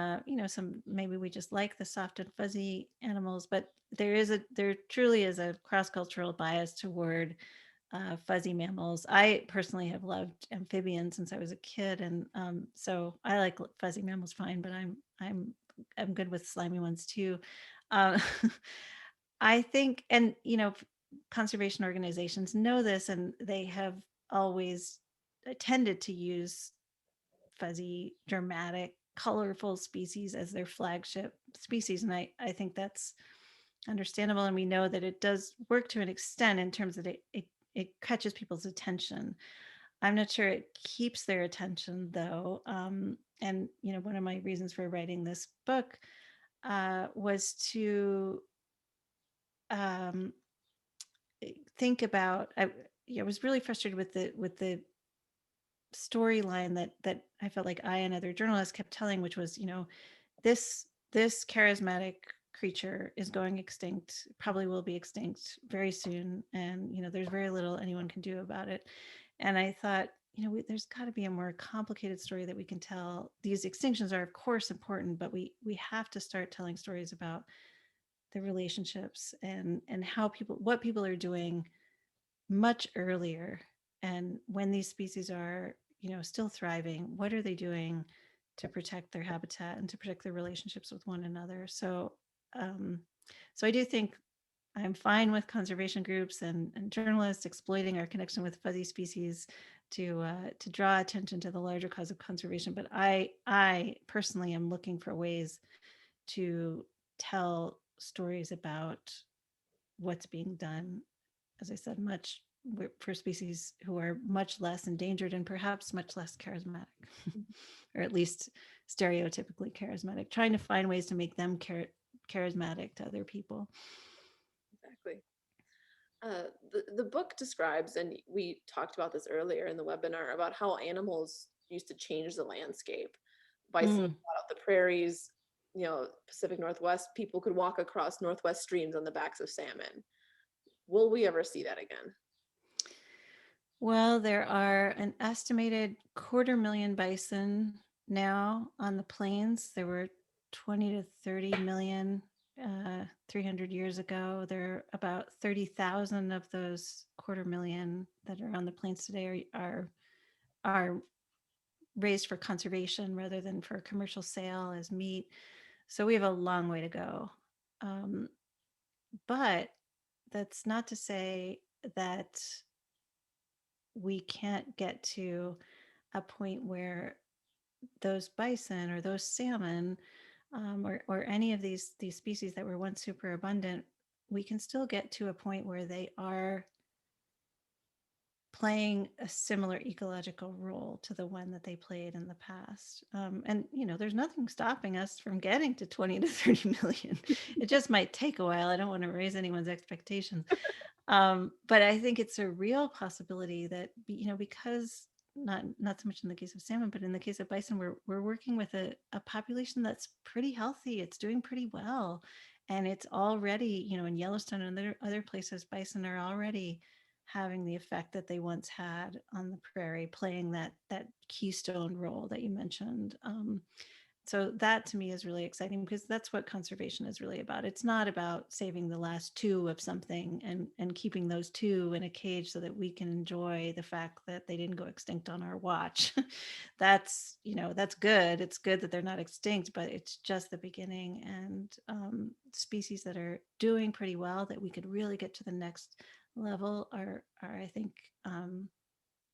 some, maybe we just like the soft and fuzzy animals, but there truly is a cross-cultural bias toward fuzzy mammals. I personally have loved amphibians since I was a kid, and so I like fuzzy mammals fine, but I'm good with slimy ones too. uh, I think, and conservation organizations know this, and they have always tended to use fuzzy, dramatic, colorful species as their flagship species. And I think that's understandable. And we know that it does work to an extent in terms of it catches people's attention. I'm not sure it keeps their attention though. And one of my reasons for writing this book was to um, think about. I was really frustrated with the storyline that I felt like I and other journalists kept telling, which was, this charismatic creature is going extinct, probably will be extinct very soon, and there's very little anyone can do about it. And I thought, there's got to be a more complicated story that we can tell. These extinctions are, of course, important, but we have to start telling stories about the relationships and what people are doing much earlier, and when these species are still thriving, what are they doing to protect their habitat and to protect their relationships with one another. Um, so I do think I'm fine with conservation groups and journalists exploiting our connection with fuzzy species to draw attention to the larger cause of conservation. But I personally am looking for ways to tell stories about what's being done, as I said, much for species who are much less endangered and perhaps much less charismatic, or at least stereotypically charismatic, trying to find ways to make them charismatic to other people.
Exactly. The book describes, and we talked about this earlier in the webinar, about how animals used to change the landscape. Bison
Mm.
out the prairies, Pacific Northwest, people could walk across Northwest streams on the backs of salmon. Will we ever see that again?
Well, there are an estimated 250,000 bison now on the plains. There were 20 to 30 million 300 years ago. There are about 30,000 of those 250,000 that are on the plains today are raised for conservation rather than for commercial sale as meat. So we have a long way to go. Um, but that's not to say that we can't get to a point where those bison or those salmon, or any of these species that were once super abundant, we can still get to a point where they are playing a similar ecological role to the one that they played in the past. And there's nothing stopping us from getting to 20 to 30 million. It just might take a while. I don't want to raise anyone's expectations. But I think it's a real possibility that, because not so much in the case of salmon, but in the case of bison, we're working with a population that's pretty healthy. It's doing pretty well. And it's already, in Yellowstone and other places, bison are already having the effect that they once had on the prairie, playing that keystone role that you mentioned. So that to me is really exciting, because that's what conservation is really about. It's not about saving the last two of something and keeping those two in a cage so that we can enjoy the fact that they didn't go extinct on our watch. That's good. It's good that they're not extinct, but it's just the beginning. And species that are doing pretty well that we could really get to the next level are I think,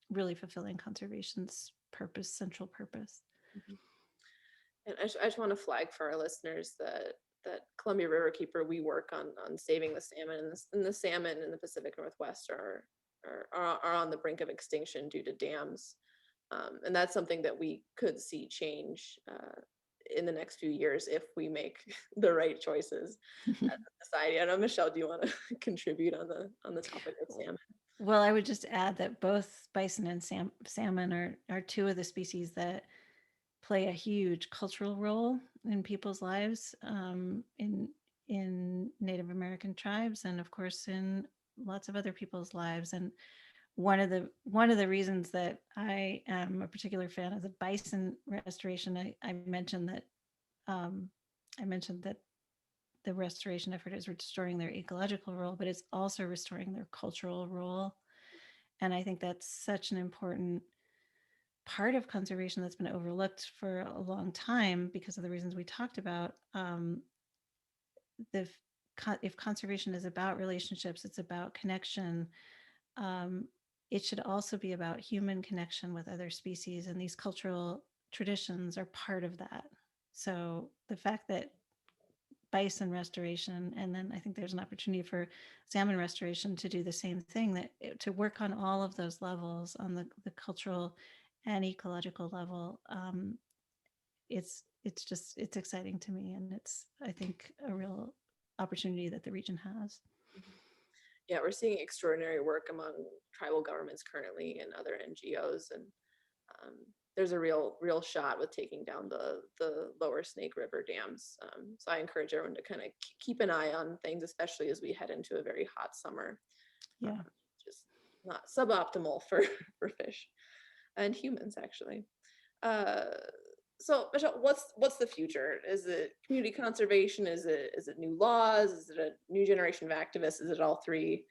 really fulfilling conservation's central purpose.
Mhm. And I just want to flag for our listeners that Columbia Riverkeeper, we work on saving the salmon, and the salmon in the Pacific Northwest are on the brink of extinction due to dams, and that's something that we could see change in the next few years if we make the right choices as a society. I know, Michelle, do you want to contribute on the topic of salmon?
Well, I would just add that both bison and salmon are two of the species that play a huge cultural role in people's lives, in Native American tribes, and of course in lots of other people's lives. And one of the reasons that I am a particular fan of the bison restoration, I mentioned that, um, the restoration effort is restoring their ecological role, but it's also restoring their cultural role. And I think that's such an important part of conservation that's been overlooked for a long time because of the reasons we talked about. The if conservation is about relationships, it's about connection. Um, it should also be about human connection with other species, and these cultural traditions are part of that. So the fact that bison restoration, and then I think there's an opportunity for salmon restoration to do the same thing, to work on all of those levels, on the cultural and ecological level. It's exciting to me, and it's, I think, a real opportunity that the region has.
Yeah, we're seeing extraordinary work among tribal governments currently and other NGOs, and um, there's a real shot with taking down the lower Snake River dams. So I encourage everyone to kind of keep an eye on things, especially as we head into a very hot summer.
Yeah.
Just not suboptimal for for fish. and humans, actually. So Michelle, what's the future? Is it community conservation? Is it new laws? Is it a new generation of activists? Is it all three?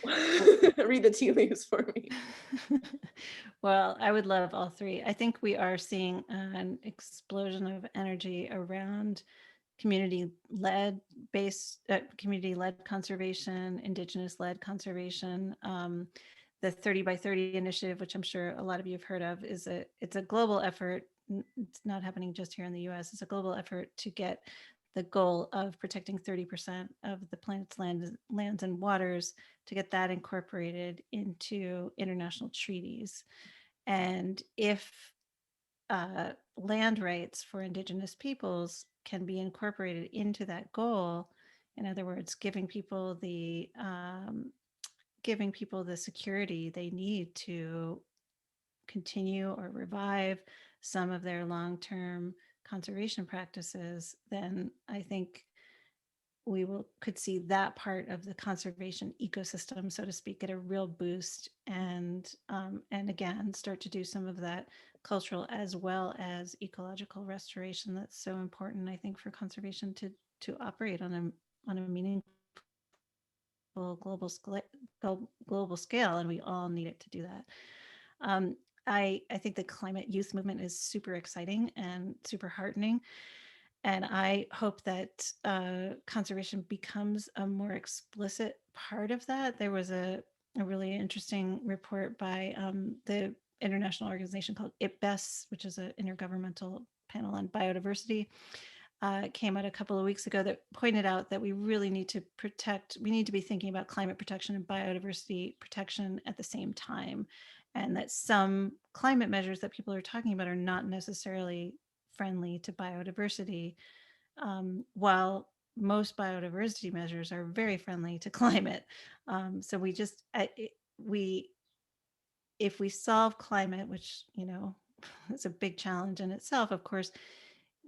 Read the tea leaves for me.
Well, I would love all three. I think we are seeing an explosion of energy around community-led conservation, indigenous-led conservation. The 30 by 30 initiative, which I'm sure a lot of you have heard of, it's a global effort. It's not happening just here in the US. It's a global effort to get the goal of protecting 30% of the planet's lands and waters, to get that incorporated into international treaties. And if land rights for Indigenous peoples can be incorporated into that goal, in other words, giving people the security they need to continue or revive some of their long-term conservation practices, then I think we could see that part of the conservation ecosystem, so to speak, get a real boost, and again start to do some of that cultural as well as ecological restoration that's so important, I think, for conservation to operate on a meaningful global scale, and we all need it to do that. I think the climate youth movement is super exciting and super heartening. And I hope that conservation becomes a more explicit part of that. There was a really interesting report by the international organization called IPBES, which is an intergovernmental panel on biodiversity. Came out a couple of weeks ago that pointed out that we really need to be thinking about climate protection and biodiversity protection at the same time. And that some climate measures that people are talking about are not necessarily friendly to biodiversity, while most biodiversity measures are very friendly to climate. So if we solve climate, which, is a big challenge in itself, of course,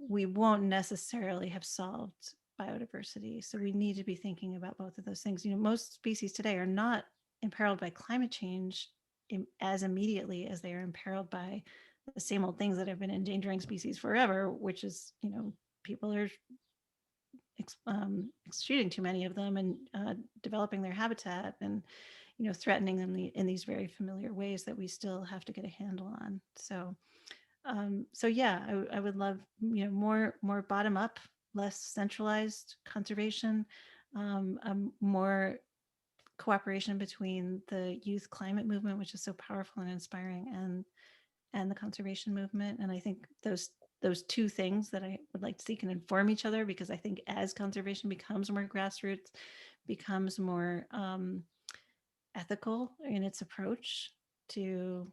we won't necessarily have solved biodiversity. So we need to be thinking about both of those things. Most species today are not imperiled by climate change as immediately as they are imperiled by the same old things that have been endangering species forever, which is, people are shooting too many of them and developing their habitat, and threatening them in these very familiar ways that we still have to get a handle on. So yeah, I would love more bottom up, less centralized conservation, more cooperation between the youth climate movement, which is so powerful and inspiring, and the conservation movement. And I think those two things that I would like to see can inform each other, because I think as conservation becomes more grassroots, becomes more ethical in its approach to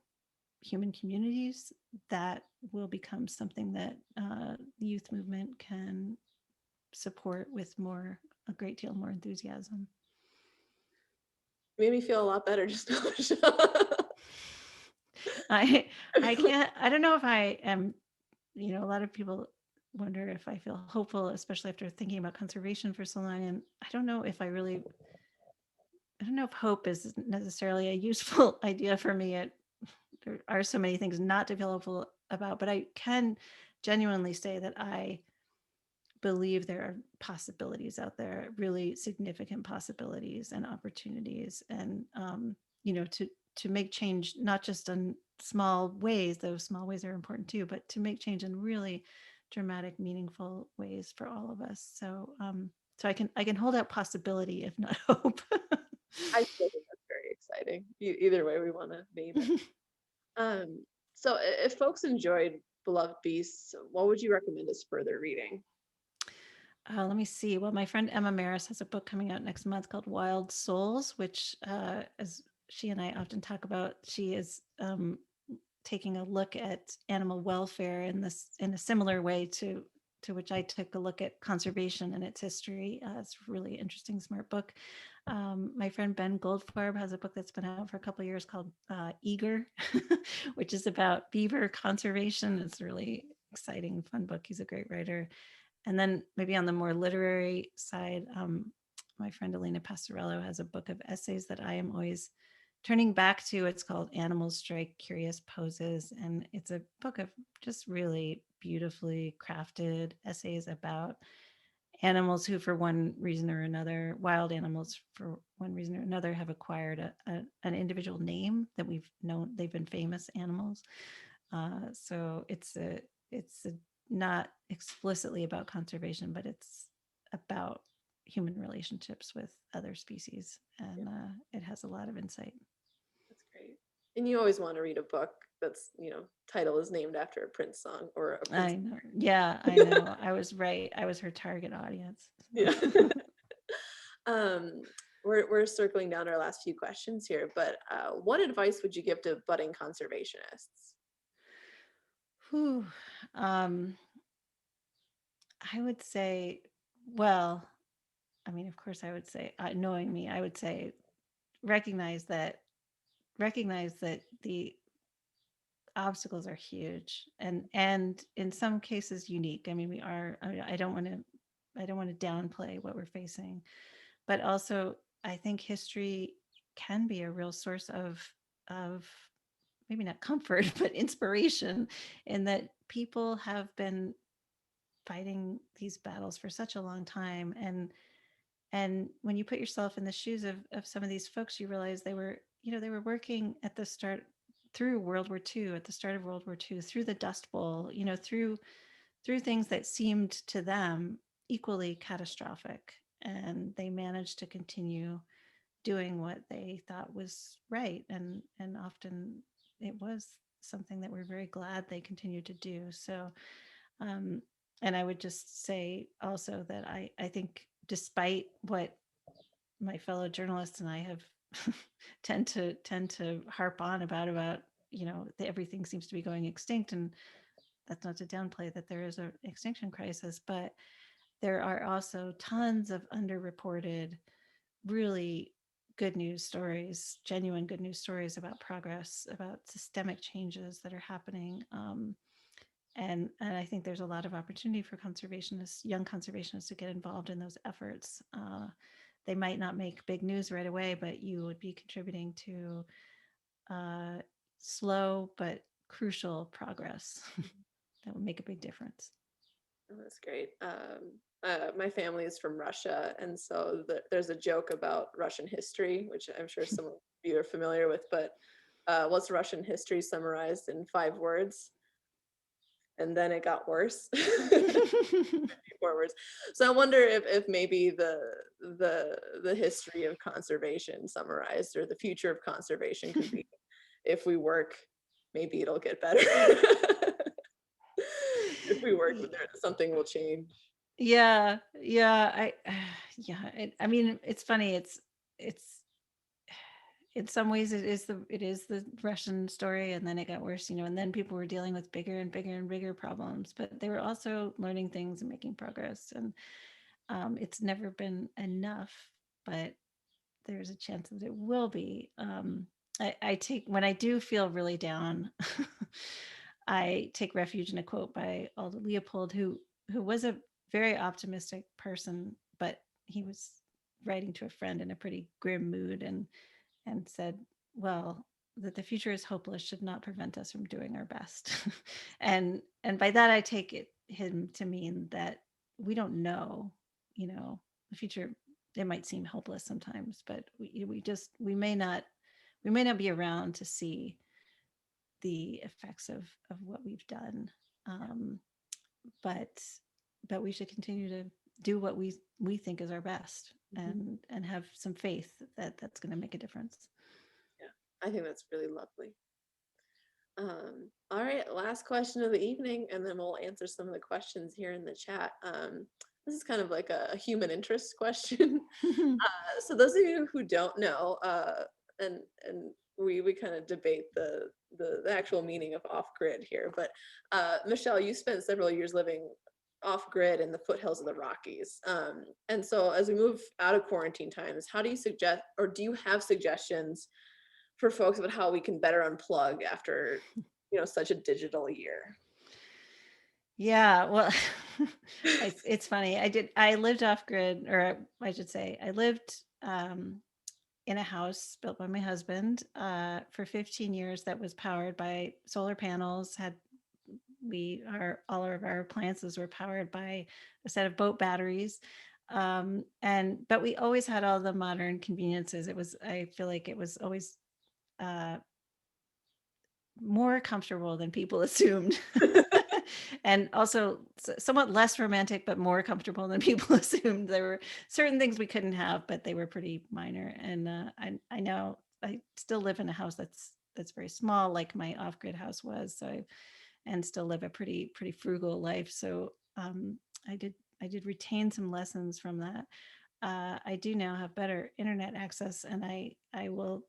human communities, that will become something that the youth movement can support with a great deal more enthusiasm.
Made me feel a lot better just now.
I don't know if I am, a lot of people wonder if I feel hopeful, especially after thinking about conservation for so long. And I don't know if hope is necessarily a useful idea for me. There are so many things not to feel hopeful about, but I can genuinely say that I believe there are possibilities out there, really significant possibilities and opportunities, and to make change, not just in small ways, though small ways are important too, but to make change in really dramatic, meaningful ways for all of us. So I can hold out possibility, if not hope.
I still think that's very exciting. Either way we want to name it. So if folks enjoyed Beloved Beasts, what would you recommend as further reading?
Let me see. Well, my friend Emma Maris has a book coming out next month called Wild Souls, which, as she and I often talk about, she is taking a look at animal welfare in a similar way to which I took a look at conservation and its history. It's a really interesting, smart book. My friend Ben Goldfarb has a book that's been out for a couple of years called Eager, which is about beaver conservation. It's a really exciting, fun book. He's a great writer. And then maybe on the more literary side, my friend Elena Passarello has a book of essays that I am always turning back to, it's called Animals Strike Curious Poses. And it's a book of just really beautifully crafted essays about animals who, for one reason or another, wild animals for one reason or another, have acquired an individual name that we've known. They've been famous animals. So it's not explicitly about conservation, but it's about human relationships with other species,
Yeah,
and it has a lot of insight.
that's great. And you always want to read a book that's, title is named after a Prince song or a Prince.
I know. Yeah, I know. I was right. I was her target audience.
Yeah. um, we're circling down our last few questions here, but what advice would you give to budding conservationists?
Whew. Um, I would say, well, I mean, of course, I would say, knowing me, I would say recognize that recognize that the obstacles are huge, and in some cases unique. I mean, we are. I don't want to. I don't want to downplay what we're facing, but also I think history can be a real source of maybe not comfort but inspiration, in that people have been fighting these battles for such a long time. And when you put yourself in the shoes of some of these folks, you realize they were, they were working at the start, through World War II, at the start of World War II, through the Dust Bowl, through things that seemed to them equally catastrophic, and they managed to continue doing what they thought was right, and often it was something that we're very glad they continued to do. So um, and I would just say also that I think, despite what my fellow journalists and I have tend to harp on about, everything seems to be going extinct, and that's not to downplay that there is an extinction crisis, but there are also tons of underreported, really good news stories, genuine good news stories about progress, about systemic changes that are happening. And I think there's a lot of opportunity for conservationists, young conservationists, to get involved in those efforts. They might not make big news right away, but you would be contributing to uh, slow but crucial progress that would make a big difference.
Oh, that's great. My family is from Russia, and so there's a joke about Russian history, which I'm sure some of you are familiar with. But what's Russian history summarized in 5 words? And then it got worse. 4 words. So I wonder if maybe the history of conservation summarized, or the future of conservation, could be, if we work, maybe it'll get better. If we work, there something will change.
Yeah, yeah, yeah. I mean, it's funny. It's in some ways it is the Russian story, and then it got worse, and then people were dealing with bigger and bigger and bigger problems, but they were also learning things and making progress. And it's never been enough, but there's a chance that it will be. I take, when I do feel really down, I take refuge in a quote by Aldo Leopold, who was a very optimistic person, but he was writing to a friend in a pretty grim mood, and said, well, that the future is hopeless should not prevent us from doing our best. And by that I take him to mean that we don't know, the future. It might seem hopeless sometimes, but we may not be around to see the effects of what we've done. Um, but but we should continue to do what we think is our best,
Mhm.
and have some faith that that's going to make a difference.
Yeah, I think that's really lovely. All right, last question of the evening, and then we'll answer some of the questions here in the chat. This is kind of like a human interest question. So those of you who don't know, and we kind of debate the actual meaning of off grid here, but Michelle, you spent several years living off grid in the foothills of the Rockies, and so as we move out of quarantine times, how do you suggest, or do you have suggestions for folks about how we can better unplug after such a digital year?
Yeah, well, it's funny. I lived off grid, or I should say, I lived in a house built by my husband for 15 years that was powered by solar panels. All of our appliances were powered by a set of boat batteries. But we always had all the modern conveniences. I feel like it was always uh, more comfortable than people assumed. And also somewhat less romantic, but more comfortable than people assumed. There were certain things we couldn't have, but they were pretty minor. And I know I still live in a house that's very small, like my off-grid house was. And still live a pretty frugal life. So I did retain some lessons from that. I do now have better internet access, and I will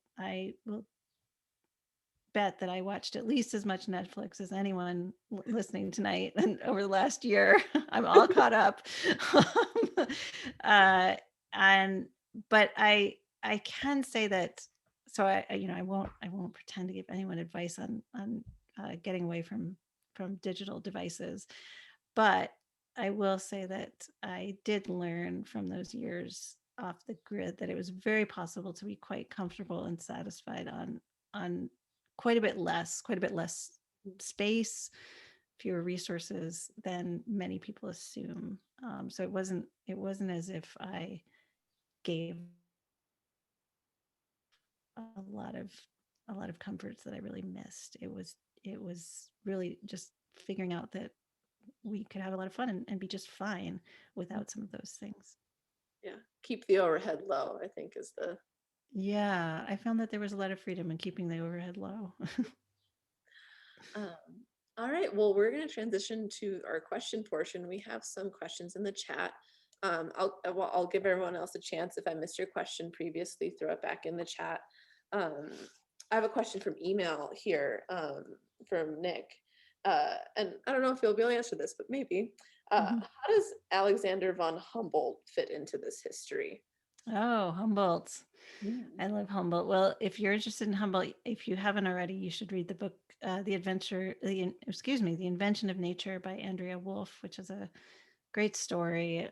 bet that I watched at least as much Netflix as anyone listening tonight. And over the last year, I'm all caught up. uh, and but I can say that. So I won't pretend to give anyone advice on getting away from digital devices, but I will say that I did learn from those years off the grid that it was very possible to be quite comfortable and satisfied on quite a bit less space, fewer resources than many people assume. So it wasn't as if I gave a lot of comforts that I really missed. It was really just figuring out that we could have a lot of fun and be just fine without some of those things.
Yeah, keep the overhead low, I think is the
Yeah, I found that there was a lot of freedom in keeping the overhead low.
um, all right, well, we're going to transition to our question portion. We have some questions in the chat. I'll give everyone else a chance. If I missed your question previously, throw it back in the chat. I have a question from email here from Nick. And I don't know if you'll be able to answer this, but maybe.
Mhm.
How does Alexander von Humboldt fit into this history?
Oh, Humboldt.
Mm.
I love Humboldt. Well, if you're interested in Humboldt, if you haven't already, you should read the book, The Invention of Nature by Andrea Wolf, which is a great story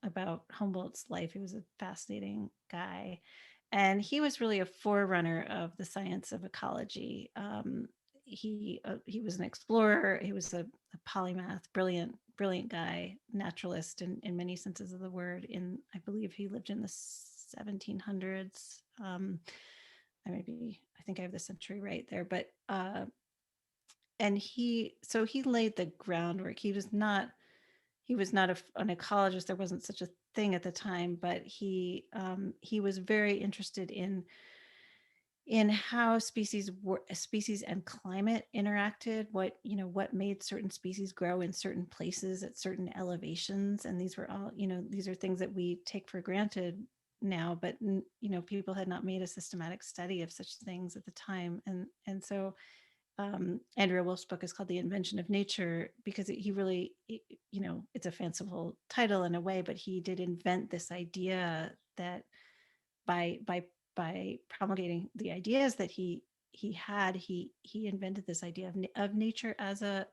about Humboldt's life. He was a fascinating guy. And he was really a forerunner of the science of ecology. He was an explorer. He was a polymath, brilliant guy, naturalist in many senses of the word. I believe he lived in the 1700s. I think I have the century right there, but and he laid the groundwork. He was not an ecologist. There wasn't such a thing at the time, but he was very interested in how species and climate interacted, what made certain species grow in certain places at certain elevations. And these are things that we take for granted now, but people had not made a systematic study of such things at the time. And so Andrea Wolf's book is called The Invention of Nature because it's a fanciful title in a way, but he did invent this idea that by promulgating the ideas that he invented this idea of nature as a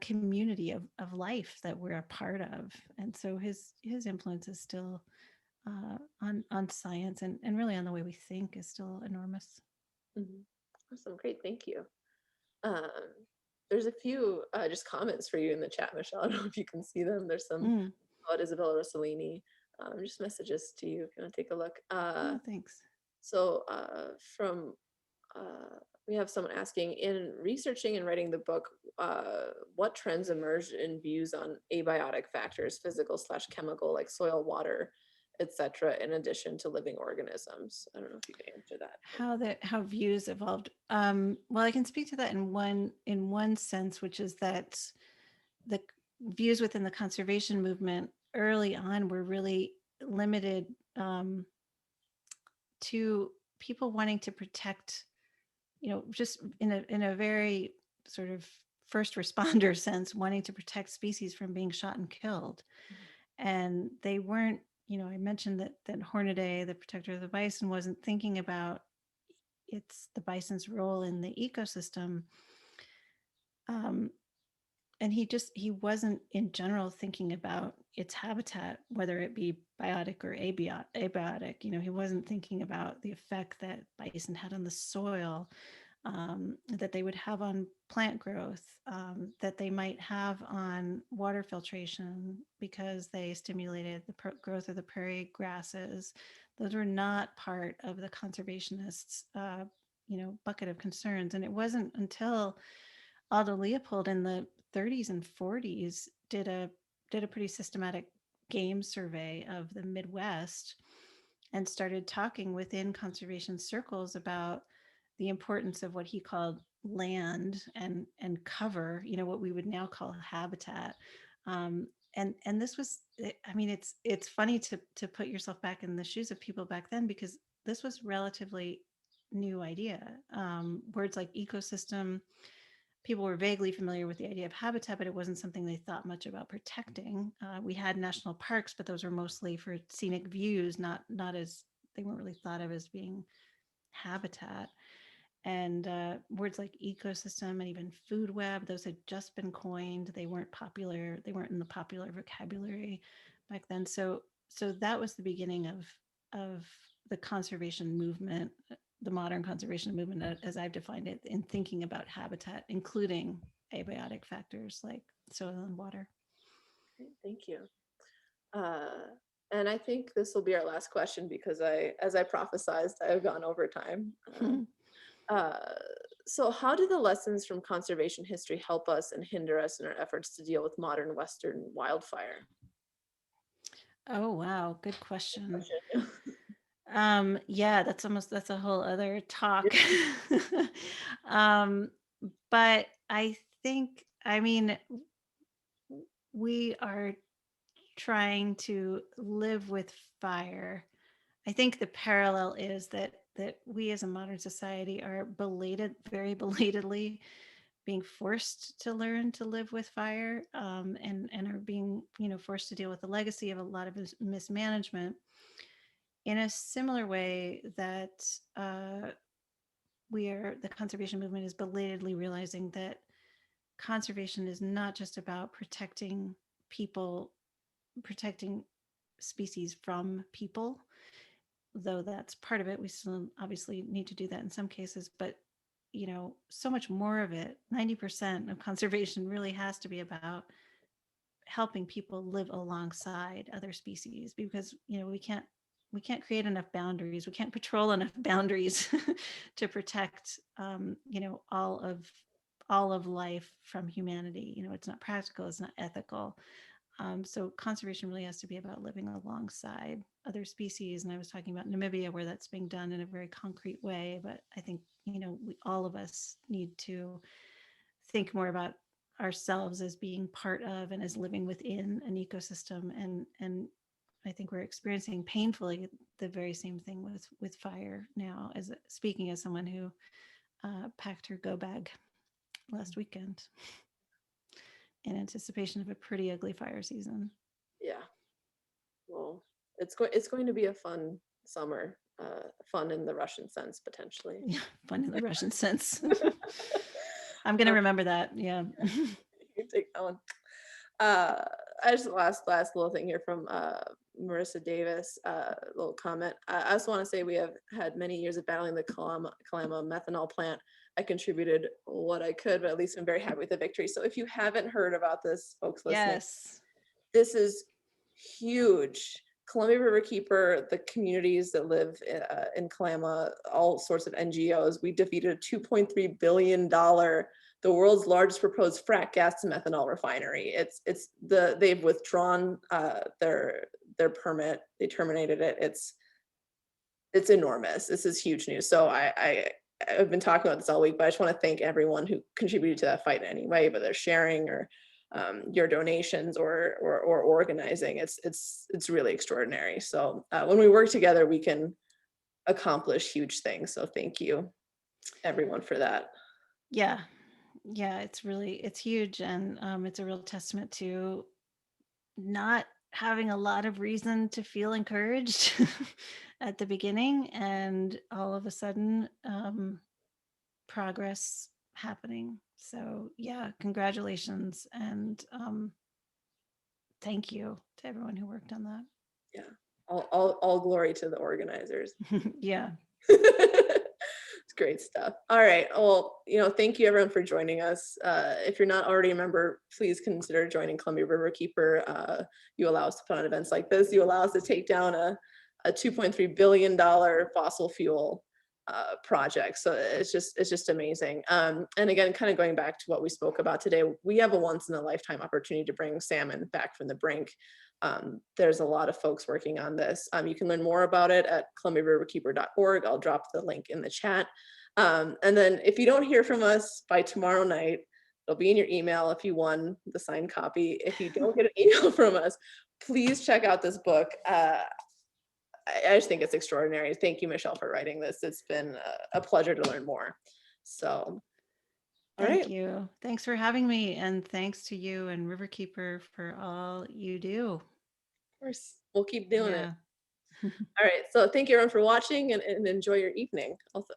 community of life that we're a part of. And so his influence is still on science and really on the way we think is still enormous.
Mhm. Awesome, great, thank you. Um, there's a few just comments for you in the chat, Michelle. I don't know if you can see them. There's some
Mm.
about Isabella Rossellini, just messages to you if you want to take a look.
Oh, thanks.
So from we have someone asking, in researching and writing the book, what trends emerged in views on abiotic factors, physical/chemical, like soil, water, etc., in addition to living organisms? I don't know if you can answer that.
How views evolved. Well, I can speak to that in one sense, which is that the views within the conservation movement early on were really limited to people wanting to protect, just in a very sort of first responder sense, wanting to protect species from being shot and killed. And they weren't, I mentioned that Hornaday, the protector of the bison, wasn't thinking about the bison's role in the ecosystem. Um, and he wasn't in general thinking about its habitat, whether it be biotic or abiotic. He wasn't thinking about the effect that bison had on the soil, that they would have on plant growth, that they might have on water filtration because they stimulated the growth of the prairie grasses. Those were not part of the conservationists' bucket of concerns. And it wasn't until Aldo Leopold in the 30s and 40s did a pretty systematic game survey of the Midwest and started talking within conservation circles about the importance of what he called land and cover, what we would now call habitat. And this was, I mean, it's funny to put yourself back in the shoes of people back then, because this was relatively new idea. Words like ecosystem, people were vaguely familiar with the idea of habitat, but it wasn't something they thought much about protecting. We had national parks, but those were mostly for scenic views, not as, they weren't really thought of as being habitat. And words like ecosystem and even food web, those had just been coined. They weren't popular. They weren't in the popular vocabulary back then. So that was the beginning of the conservation movement, the modern conservation movement, as I've defined it, in thinking about habitat, including abiotic factors like soil and water.
Okay, thank you. And I think this will be our last question, because as I prophesized, I have gone over time. So how do the lessons from conservation history help us and hinder us in our efforts to deal with modern Western wildfire?
Oh, wow. Good question.
Question.
Yeah, that's a whole other talk. um, but I think, I mean, we are trying to live with fire. I think the parallel is that we as a modern society are very belatedly being forced to learn to live with fire, and are being forced to deal with the legacy of a lot of mismanagement, in a similar way that the conservation movement is belatedly realizing that conservation is not just about protecting species from people, though that's part of it. We still obviously need to do that in some cases, but so much more of it, 90% of conservation really has to be about helping people live alongside other species, because we can't create enough boundaries, we can't patrol enough boundaries to protect all of life from humanity. It's not practical, it's not ethical. So conservation really has to be about living alongside other species. And I was talking about Namibia, where that's being done in a very concrete way. But I think, all of us need to think more about ourselves as being part of and as living within an ecosystem. And I think we're experiencing painfully the very same thing with fire now, as speaking as someone who packed her go bag last weekend in anticipation of a pretty ugly fire season.
Yeah. Well, it's going to be a fun summer. Fun in the Russian sense, potentially.
Yeah, fun in the Russian sense. I'm gonna remember that. Yeah.
You take that one. I just last little thing here from Marissa Davis, little comment. I just want to say we have had many years of battling the Kalama methanol plant. I contributed what I could, but at least I'm very happy with the victory. So if you haven't heard about this, folks listening,
Yes.
this is huge. Columbia Riverkeeper, the communities that live in Kalama, all sorts of NGOs, we defeated a $2.3 billion, the world's largest proposed frack gas to methanol refinery. They've withdrawn their permit. They terminated it. It's enormous. This is huge news. So I've been talking about this all week, but I just want to thank everyone who contributed to that fight in any way, whether sharing or your donations or organizing. It's really extraordinary. So when we work together, we can accomplish huge things. So thank you, everyone, for that.
Yeah. It's huge, and it's a real testament to not having a lot of reason to feel encouraged at the beginning, and all of a sudden progress happening. So yeah, congratulations, and thank you to everyone who worked on that.
Yeah, all glory to the organizers.
Yeah.
It's great stuff. All right. Well, thank you everyone for joining us. If you're not already a member, please consider joining Columbia Riverkeeper. You allow us to put on events like this. You allow us to take down a $2.3 billion fossil fuel project. So it's just amazing. And again, kind of going back to what we spoke about today, we have a once in a lifetime opportunity to bring salmon back from the brink. There's a lot of folks working on this. You can learn more about it at columbiariverkeeper.org. I'll drop the link in the chat. And then if you don't hear from us by tomorrow night, it'll be in your email if you won the signed copy. If you don't get an email from us, please check out this book. I just think it's extraordinary. Thank you, Michelle, for writing this. It's been a pleasure to learn more. So, all right.
Thank you. Thanks for having me. And thanks to you and Riverkeeper for all you do.
Of course, we'll keep doing it.
Yeah.
All right. So thank you everyone for watching and enjoy your evening. Actually,